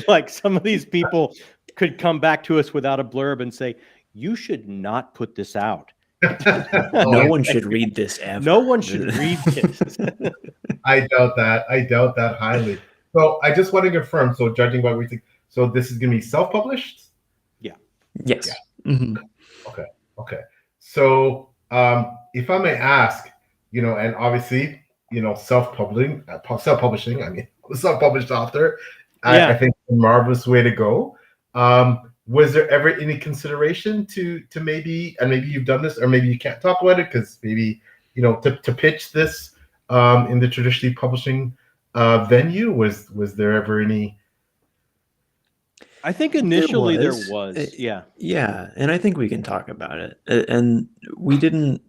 Like some of these people could come back to us without a blurb and say, "You should not put this out." No one should read this ever. No one should read this. I doubt that highly. So I just want to confirm. So judging by what we think, so this is going to be self-published? Yeah. Yes. Yeah. Mm-hmm. Okay. So if I may ask, and obviously, self-publishing. I mean, a self-published author. I think a marvelous way to go. Was there ever any consideration to maybe, and maybe you've done this, or maybe you can't talk about it because maybe to pitch this in the traditionally publishing venue? Was there ever any? I think initially there was. Yeah, and I think we can talk about it. And we didn't.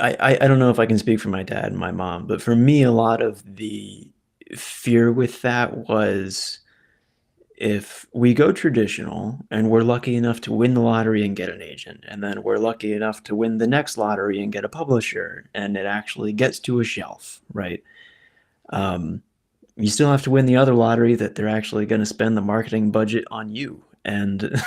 I don't know if I can speak for my dad and my mom, but for me, a lot of the fear with that was if we go traditional and we're lucky enough to win the lottery and get an agent, and then we're lucky enough to win the next lottery and get a publisher, and it actually gets to a shelf, right? You still have to win the other lottery that they're actually going to spend the marketing budget on you. And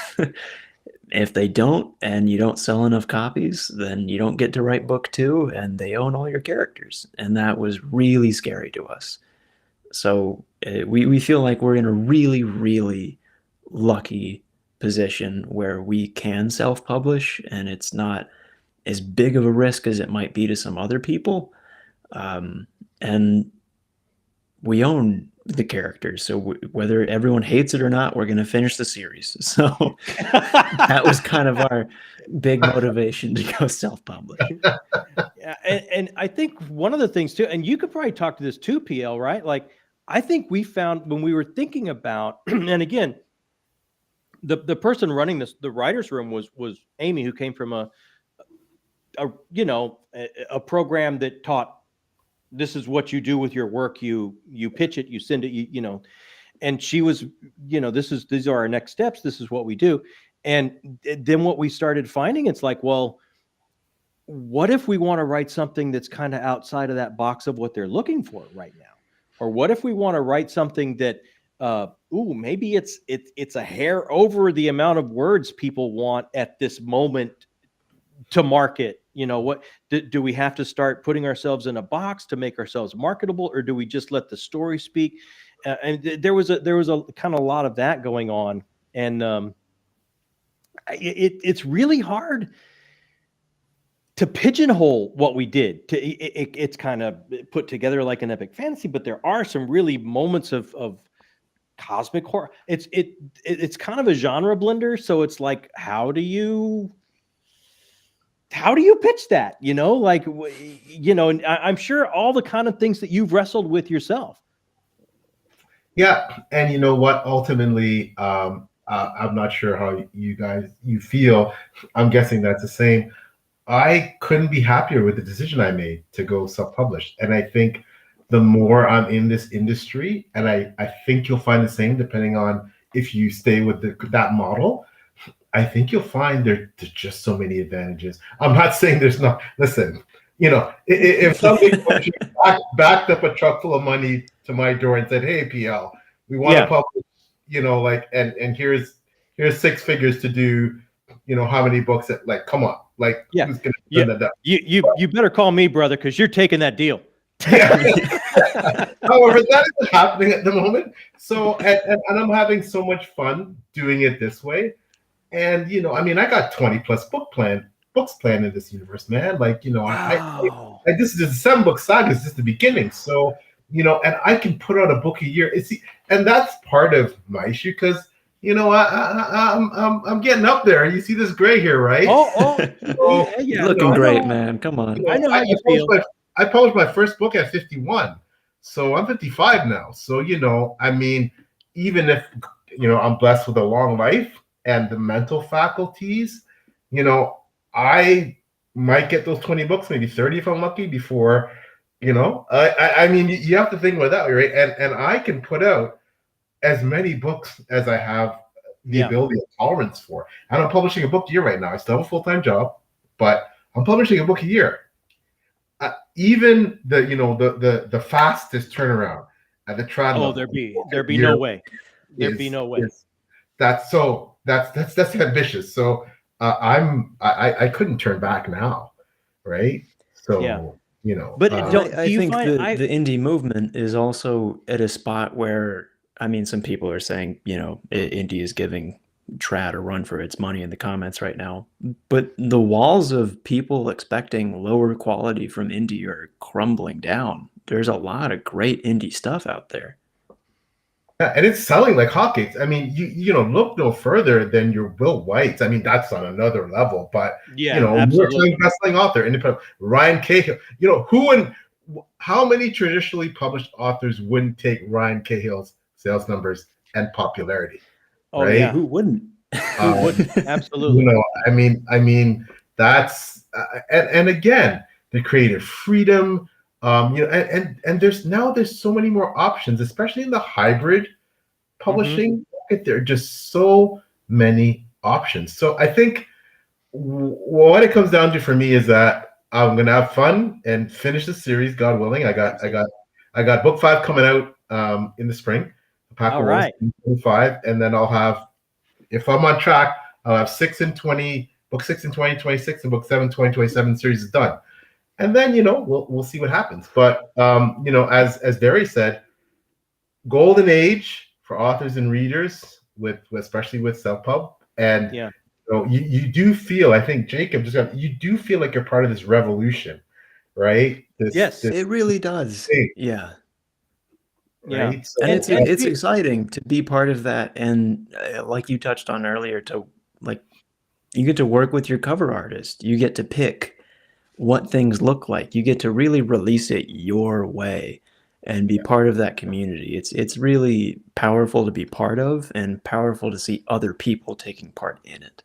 if they don't, and you don't sell enough copies, then you don't get to write book 2 and they own all your characters. And that was really scary to us. So we feel like we're in a really, really lucky position where we can self-publish, and it's not as big of a risk as it might be to some other people. And we own the characters, so whether everyone hates it or not, we're going to finish the series. So that was kind of our big motivation to go self-publish. Yeah, and I think one of the things too, and you could probably talk to this too, PL, right? Like, I think we found when we were thinking about, and again, the person running the writer's room was Amy, who came from a program that taught, this is what you do with your work. You pitch it, you send it, and she was, these are our next steps. This is what we do. And then what we started finding, it's like, well, what if we want to write something that's kind of outside of that box of what they're looking for right now? Or what if we want to write something that, maybe it's a hair over the amount of words people want at this moment to market? What do we have to start putting ourselves in a box to make ourselves marketable, or do we just let the story speak? And there was a kind of a lot of that going on, and it's really hard to pigeonhole what we did. It's kind of put together like an epic fantasy, but there are some really moments of cosmic horror. It's kind of a genre blender, so it's like, how do you pitch that? And I'm sure all the kind of things that you've wrestled with yourself. Yeah. And you know what? Ultimately, I'm not sure how you feel. I'm guessing that's the same. I couldn't be happier with the decision I made to go self-published. And I think the more I'm in this industry, and I think you'll find the same depending on if you stay with that model, I think you'll find there's just so many advantages. I'm not saying there's not. Listen, if somebody backed up a truck full of money to my door and said, "Hey, PL, we want to publish," and here's 6 figures to do how many books that, like, come on, like, who's gonna send that? You better call me, brother, because you're taking that deal. Yeah. However, that isn't happening at the moment. So, and I'm having so much fun doing it this way. And I mean, I got 20 plus books planned in this universe, man. Like, Wow. I this is the 7-book saga is just the beginning. So, and I can put out a book a year. And that's part of my issue because I'm getting up there. You see this gray here, right? So, yeah, looking great, man. Come on. I know how you feel. I published my first book at 51, so I'm 55 now. So I mean, even if I'm blessed with a long life and the mental faculties, I might get those 20 books, maybe 30 if I'm lucky. Before, I mean, you have to think about that, right? And I can put out as many books as I have the ability and tolerance for. And I'm publishing a book a year right now. I still have a full-time job, but I'm publishing a book a year. Even the fastest turnaround at the trad level. There'd be no way. There'd be no way. That's ambitious. So I couldn't turn back now, right? So But I think the indie movement is also at a spot where, I mean, some people are saying indie is giving trad a run for its money in the comments right now, but the walls of people expecting lower quality from indie are crumbling down. There's a lot of great indie stuff out there. Yeah, and it's selling like hotcakes. I mean, you look no further than your Will Whites. I mean, that's on another level. But absolutely. Best-selling author, independent Ryan Cahill. How many traditionally published authors wouldn't take Ryan Cahill's sales numbers and popularity? Right? Yeah. Who wouldn't? Who wouldn't? Absolutely. I mean, that's and again, the creative freedom. And there's so many more options, especially in the hybrid publishing. There are just so many options. So I think what it comes down to for me is that I'm gonna have fun and finish the series, God willing. I got book 5 coming out in the spring. All right. 5, and then I'll have, if I'm on track, I'll have 6 and 20, book 6 and 2026, and book 7, 2027 series is done. And then, we'll see what happens. But, as Barry said, golden age for authors and readers, especially with self-pub. And, you do feel, I think, Jacob, you do feel like you're part of this revolution, right? It really does. Thing. Yeah. Yeah, right? So, and it's exciting to be part of that, and like you touched on earlier, you get to work with your cover artist. You get to pick what things look like. You get to really release it your way and be part of that community. It's really powerful to be part of, and powerful to see other people taking part in it.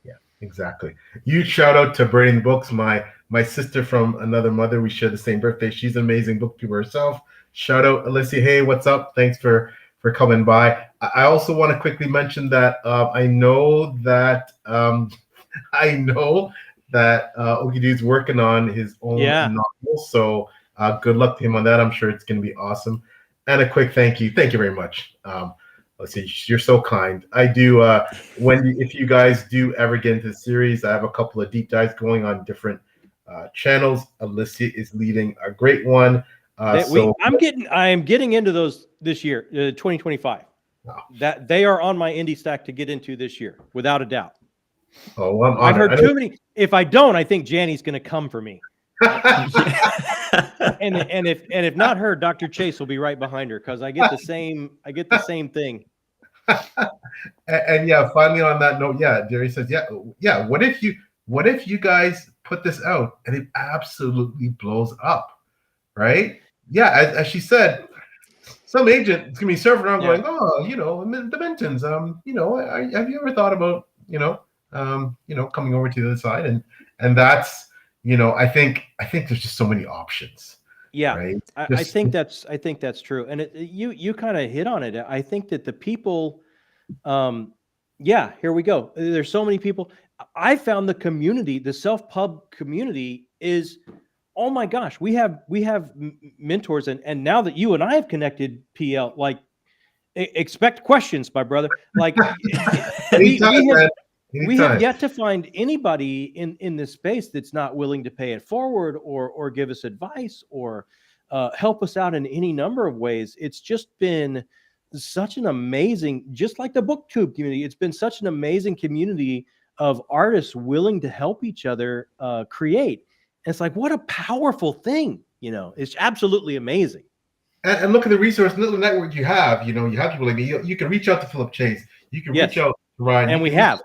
Yeah, exactly. Huge shout out to Brain Books, my sister from another mother. We share the same birthday. She's an amazing booktuber herself. Shout out, Alicia. Hey, what's up? Thanks for coming by. I also want to quickly mention that I know that Okidude's working on his own novel. So good luck to him on that. I'm sure it's going to be awesome. And a quick thank you. Thank you very much. Let's see. You're so kind. I do. If you guys do ever get into the series, I have a couple of deep dives going on different channels. Alicia is leading a great one. I am getting into those this year, 2025. Wow. That they are on my indie stack to get into this year, without a doubt. Oh, I've heard too many. If I don't, I think Janny's going to come for me. and if not her, Dr. Chase will be right behind her, because I get the same thing. And finally on that note, Jerry says, what if you guys put this out and it absolutely blows up, right? Yeah, as she said, some agent is gonna be surfing around going, the Mintons, have you ever thought about, coming over to the other side? And that's, I think there's just so many options. Yeah, right? I think that's true. And you kind of hit on it. I think that the people, here we go. There's so many people. I found the community, the self-pub community is, oh my gosh, we have mentors, and now that you and I have connected, PL, like, expect questions, my brother. Like, We have yet to find anybody in this space that's not willing to pay it forward or give us advice or help us out in any number of ways. It's just been such an amazing, just like the BookTube community, it's been such an amazing community of artists willing to help each other create. And it's like, what a powerful thing, you know, it's absolutely amazing. And look at the resource, little network you have. You know, you have people like me. You can reach out to Philip Chase. You can reach out to Ryan. And we have.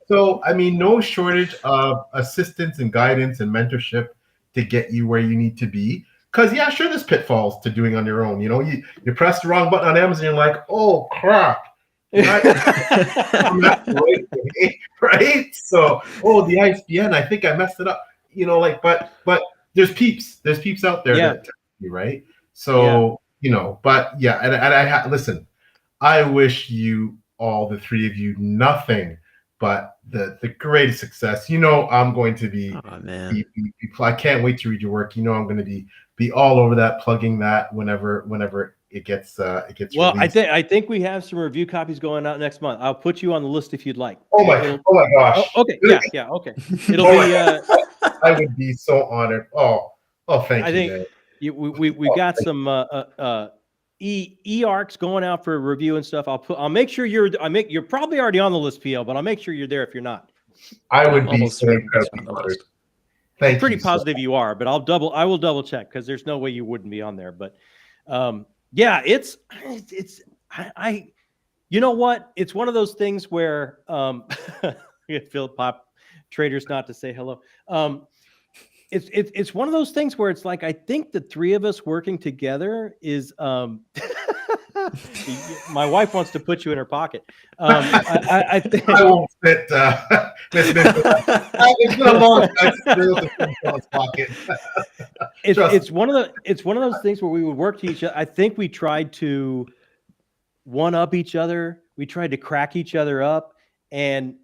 So I mean, no shortage of assistance and guidance and mentorship to get you where you need to be. Because yeah, sure, there's pitfalls to doing on your own. You know, you press the wrong button on Amazon, you're like, oh crap. Right? Right? So, the ISBN, I think I messed it up. You know, like, but there's peeps out there that tell you, right? So, you know, but yeah, and I listen, I wish you all, the three of you, nothing but the greatest success. You know, I'm going to be, I can't wait to read your work. You know, I'm going to be all over that, plugging that whenever it gets released. I think we have some review copies going out next month. I'll put you on the list if you'd like. Oh my gosh. Oh, okay. Yeah. Okay. It'll be. I would be so honored. Oh, thank you. I think we got some e-arcs going out for review and stuff. I'll make sure you're probably already on the list, PL, but I'll make sure you're there if you're not. I would be so incredibly honored. I'm pretty positive you are, but I will double check because there's no way you wouldn't be on there. But yeah, it's you know what? It's one of those things where Philip Pop traders not to say hello. It's one of those things where it's like, I think the three of us working together is my wife wants to put you in her pocket. I think I won't fit. It's been a long time since Phil's pocket. It's one of those things where we would work to each other. I think we tried to one up each other. We tried to crack each other up, and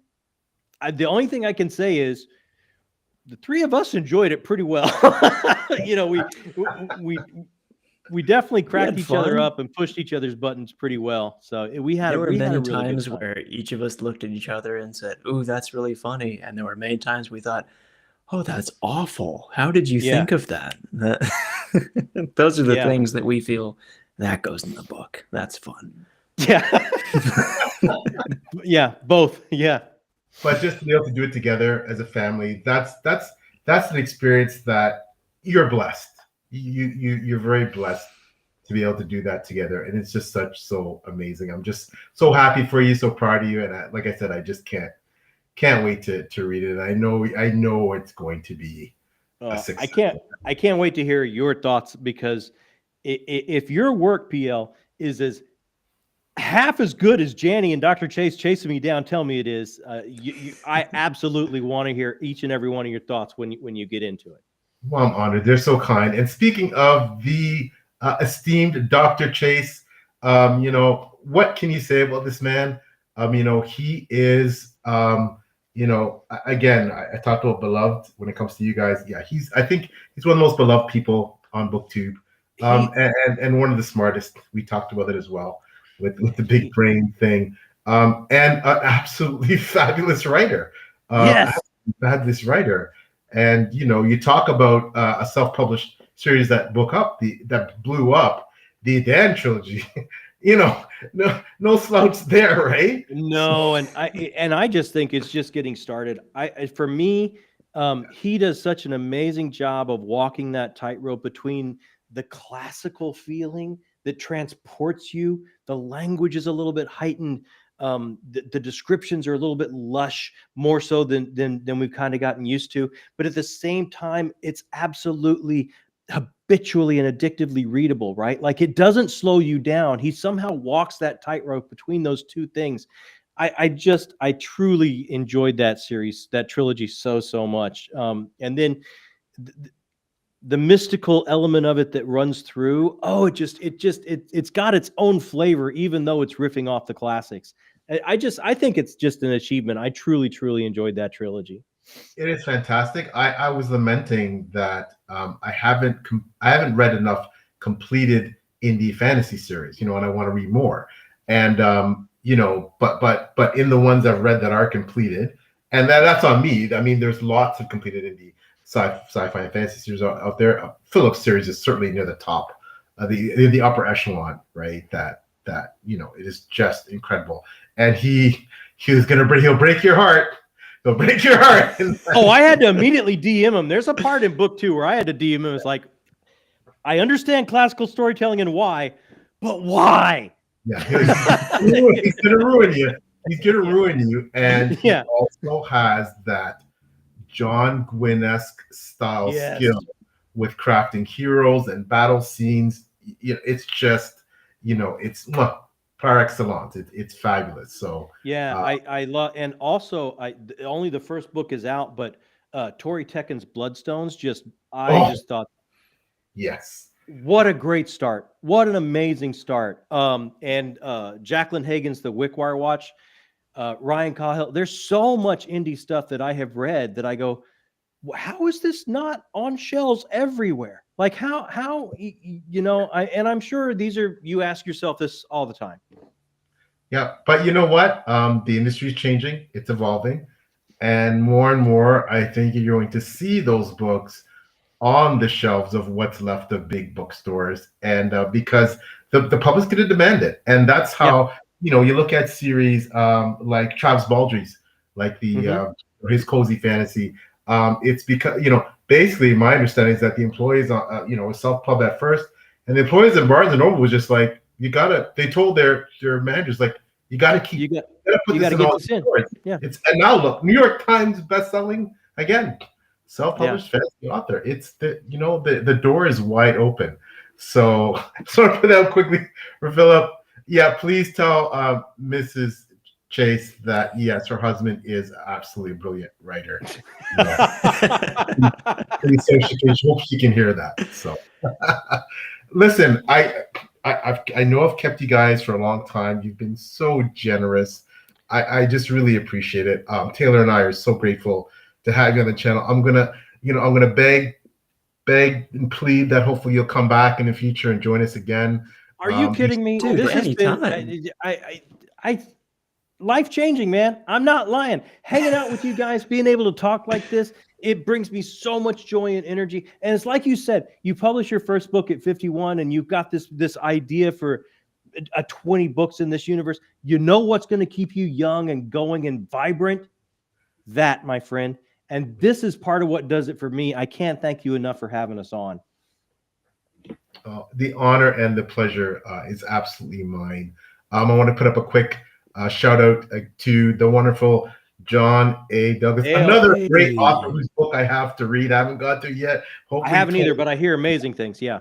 the only thing I can say is the three of us enjoyed it pretty well. You know, we definitely cracked each other up and pushed each other's buttons pretty well. So there were many times where each of us looked at each other and said, "Ooh, that's really funny," and there were many times we thought, "Oh, that's awful. How did you think of that?" Those are the things that we feel that goes in the book. That's fun. Yeah. Yeah, both. Yeah. But just to be able to do it together as a family, that's an experience that you're blessed. You're very blessed to be able to do that together, and it's just so amazing. I'm just so happy for you, so proud of you, and like I said, I just can't wait to read it. I know it's going to be a success. I can't wait to hear your thoughts, because if your work, PL, is as half as good as Janny and Dr. Chase chasing me down tell me it is, I absolutely want to hear each and every one of your thoughts when you get into it. Well, I'm honored. They're so kind. And speaking of the esteemed Dr. Chase, you know, what can you say about this man? You know, he is, you know, again, I talked about beloved when it comes to you guys. Yeah, I think he's one of the most beloved people on BookTube, and one of the smartest. We talked about it as well with the big brain thing, and an absolutely fabulous writer. Yes, fabulous writer. And you know, you talk about a self-published series that blew up, the Dan trilogy. You know, no slouch there, right? No, and I just think it's just getting started. For me, he does such an amazing job of walking that tightrope between the classical feeling that transports you. The language is a little bit heightened. The descriptions are a little bit lush, more so than we've kind of gotten used to. But at the same time, it's absolutely habitually and addictively readable, right? Like, it doesn't slow you down. He somehow walks that tightrope between those two things. I truly enjoyed that series, that trilogy so much. And then the mystical element of it that runs through, it's got its own flavor, even though it's riffing off the classics. I think it's just an achievement. I truly enjoyed that trilogy. It is fantastic. I was lamenting that I haven't read enough completed indie fantasy series, you know, and I want to read more. And but in the ones I've read that are completed, and that's on me. I mean, there's lots of completed indie sci-fi and fantasy series out there. Philip's series is certainly near the top, the upper echelon, right? That it is just incredible. And he'll break your heart. He'll break your heart. Oh, I had to immediately DM him. There's a part in book 2 where I had to DM him. It's like, I understand classical storytelling and why, but why? Yeah, he's gonna ruin you. He's gonna ruin you, and he also has that John Gwynne-esque style skill with crafting heroes and battle scenes. It's just, it's par excellence. It's fabulous. So I love, and also only the first book is out, but Tori Tekken's Bloodstones just thought, yes. What a great start. What an amazing start. And Jacqueline Hagan's The Wickwire Watch, Ryan Cahill. There's so much indie stuff that I have read that I go, how is this not on shelves everywhere? Like how and I'm sure you ask yourself this all the time. Yeah, but you know what? The industry is changing. It's evolving. And more, I think you're going to see those books on the shelves of what's left of big bookstores, and because the public's going to demand it. And that's how you look at series like Travis Baldry's, like his cozy fantasy. It's because basically my understanding is that the employees was self-pub at first, and the employees at Barnes and Noble was just like, they told their managers, like, you gotta get this in. Yeah. And now look, New York Times bestselling again. Self-published fantasy author. It's the door is wide open. So I just want to put that out quickly for Philip. Yeah, please tell Mrs. Chase that yes, her husband is absolutely a brilliant writer. So she hopes she can hear that. So listen, I know I've kept you guys for a long time. You've been so generous. I just really appreciate it. Taylor and I are so grateful to have you on the channel. I'm gonna beg and plead that hopefully you'll come back in the future and join us again. Are you kidding me? Dude, this has been life-changing, man. I'm not lying. Hanging out with you guys, being able to talk like this, it brings me so much joy and energy. And it's like you said, you publish your first book at 51 and you've got this idea for 20 books in this universe. You know what's going to keep you young and going and vibrant? That, my friend. And this is part of what does it for me. I can't thank you enough for having us on. The honor and the pleasure is absolutely mine. I want to put up a quick shout out to the wonderful John A. Douglas, another great author whose book I have to read. I haven't got to yet. Hopefully I haven't either, but I hear amazing things. Yeah.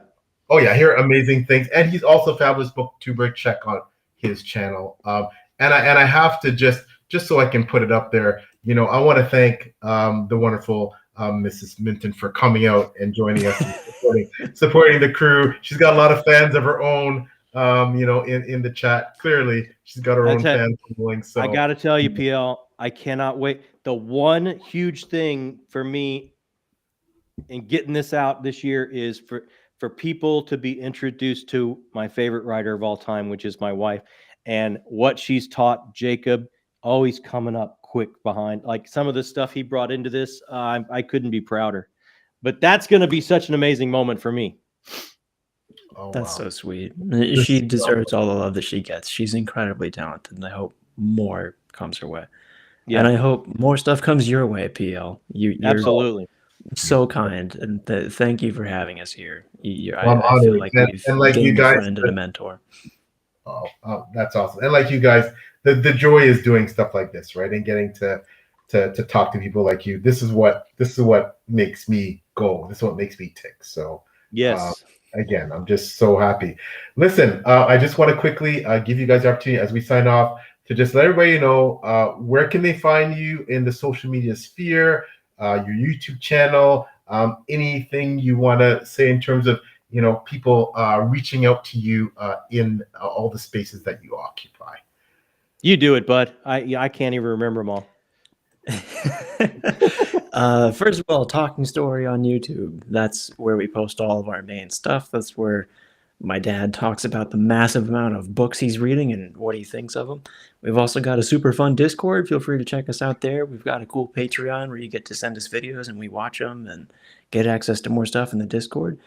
Oh yeah, I hear amazing things, and he's also a fabulous booktuber. Check on his channel. And I have to just so I can put it up there. I want to thank the wonderful Mrs. Minton for coming out and joining us and supporting the crew. She's got a lot of fans of her own, in the chat. Clearly, she's got her own fan following. So I got to tell you, PL, I cannot wait. The one huge thing for me in getting this out this year is for people to be introduced to my favorite writer of all time, which is my wife, and what she's taught Jacob. Always coming up quick behind, like some of the stuff he brought into this. I couldn't be prouder, but that's going to be such an amazing moment for me. Oh, that's so sweet. She deserves all the love that she gets. She's incredibly talented, and I hope more comes her way. Yeah, and I hope more stuff comes your way, PL. You're absolutely so kind, and thank you for having us here. I feel like we've gained a friend and a mentor. Oh, that's awesome. And like you guys, the joy is doing stuff like this, right? And getting to talk to people like you. This is what makes me go. This is what makes me tick. So yes. Again, I'm just so happy. Listen, I just want to quickly give you guys the opportunity as we sign off to just let everybody know where can they find you in the social media sphere, your YouTube channel, anything you want to say in terms of people reaching out to you in all the spaces that you occupy. You do it, bud. I can't even remember them all. First of all, Talking Story on YouTube. That's where we post all of our main stuff. That's where My dad talks about the massive amount of books he's reading and what he thinks of them. We've also got a super fun Discord. Feel free to check us out there. We've got a cool Patreon where you get to send us videos and we watch them and get access to more stuff in the Discord.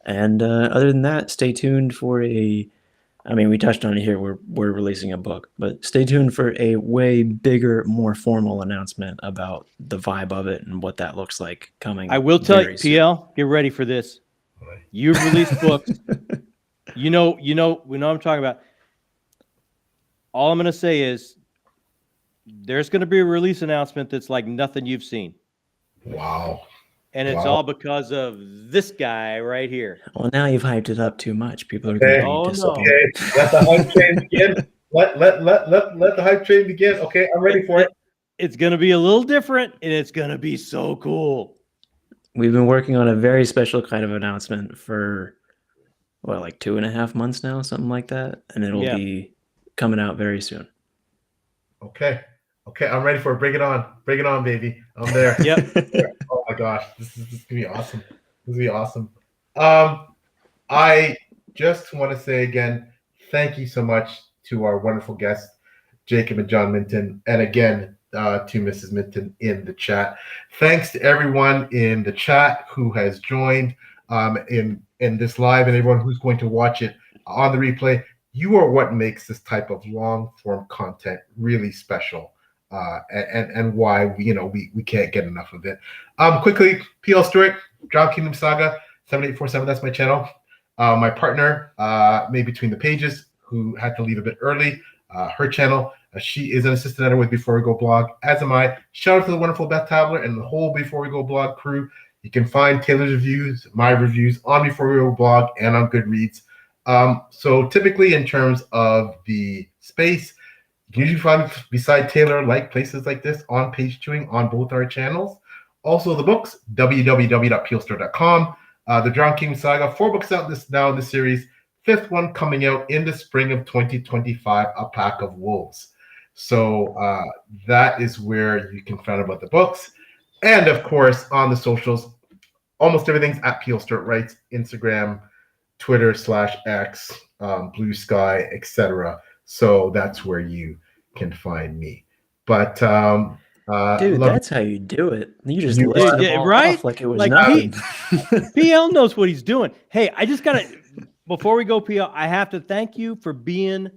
And other than that, stay tuned for we touched on it here. We're releasing a book, but stay tuned for a way bigger, more formal announcement about the vibe of it and what that looks like coming. I will tell you, PL, get ready for this. You've released books. We know what I'm talking about. All I'm going to say is there's going to be a release announcement that's like nothing you've seen. Wow. And it's all because of this guy right here. Well, now you've hyped it up too much. People are going to be disappointed. Okay, let the hype train begin. Let the hype train begin. Okay, I'm ready for it. It's going to be a little different, and it's going to be so cool. We've been working on a very special kind of announcement for, like 2.5 months now, something like that. And it'll be coming out very soon. Okay, I'm ready for it. Bring it on. Bring it on, baby. I'm there. Yep. Oh my gosh, this is going to be awesome. This is going to be awesome. I just want to say again, thank you so much to our wonderful guests, Jacob and John Minton, and again, to Mrs. Minton in the chat. Thanks to everyone in the chat who has joined in this live, and everyone who's going to watch it on the replay. You are what makes this type of long form content really special, and why we can't get enough of it. Quickly, PL Stewart, Drowned Kingdom Saga 7847. That's my channel. My partner, Made Between the Pages, who had to leave a bit early. Her channel. She is an assistant editor with Before We Go blog, as am I. Shout out to the wonderful Beth Tabler and the whole Before We Go blog crew. You can find Taylor's reviews, my reviews on Before We Go blog and on Goodreads. So typically in terms of the space, you can usually find beside Taylor like places like this on page chewing on both our channels. Also the books, www.peelstore.com. The Drowned Kingdom Saga, 4 books out now in the series. 5th one coming out in the spring of 2025, A Pack of Wolves. So that is where you can find about the books. And of course, on the socials, almost everything's at PL Stewart Writes, Instagram, Twitter /X, Blue Sky, etc. So that's where you can find me. But dude, that's how you do it. You just listed it all off like it was nothing. PL knows what he's doing. Hey, I just gotta before we go, PL, I have to thank you for being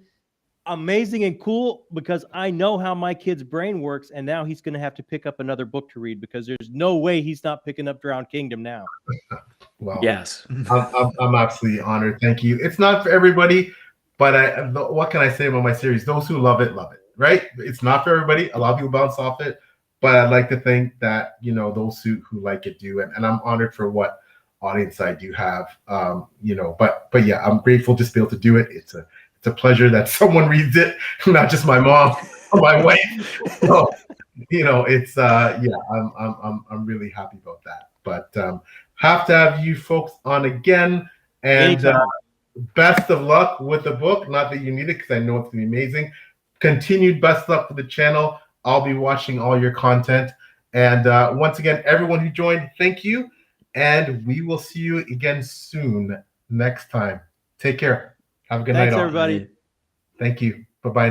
amazing and cool, because I know how my kid's brain works, and now he's going to have to pick up another book to read, because there's no way he's not picking up Drowned Kingdom now. Well, yes, I'm absolutely honored. Thank you. It's not for everybody, but what can I say about my series? Those who love it, right? It's not for everybody. A lot of people bounce off it, but I'd like to think that those who like it do, and I'm honored for what audience I do have. But yeah, I'm grateful just to be able to do it. It's a pleasure that someone reads it, not just my mom or my wife. So, it's I'm really happy about that. But have to have you folks on again, and best of luck with the book. Not that you need it, because I know it's gonna be amazing. Continued best luck for the channel. I'll be watching all your content, and once again, everyone who joined, thank you, and we will see you again soon next time. Take care. Have a good night, everybody. Thank you. Bye-bye now.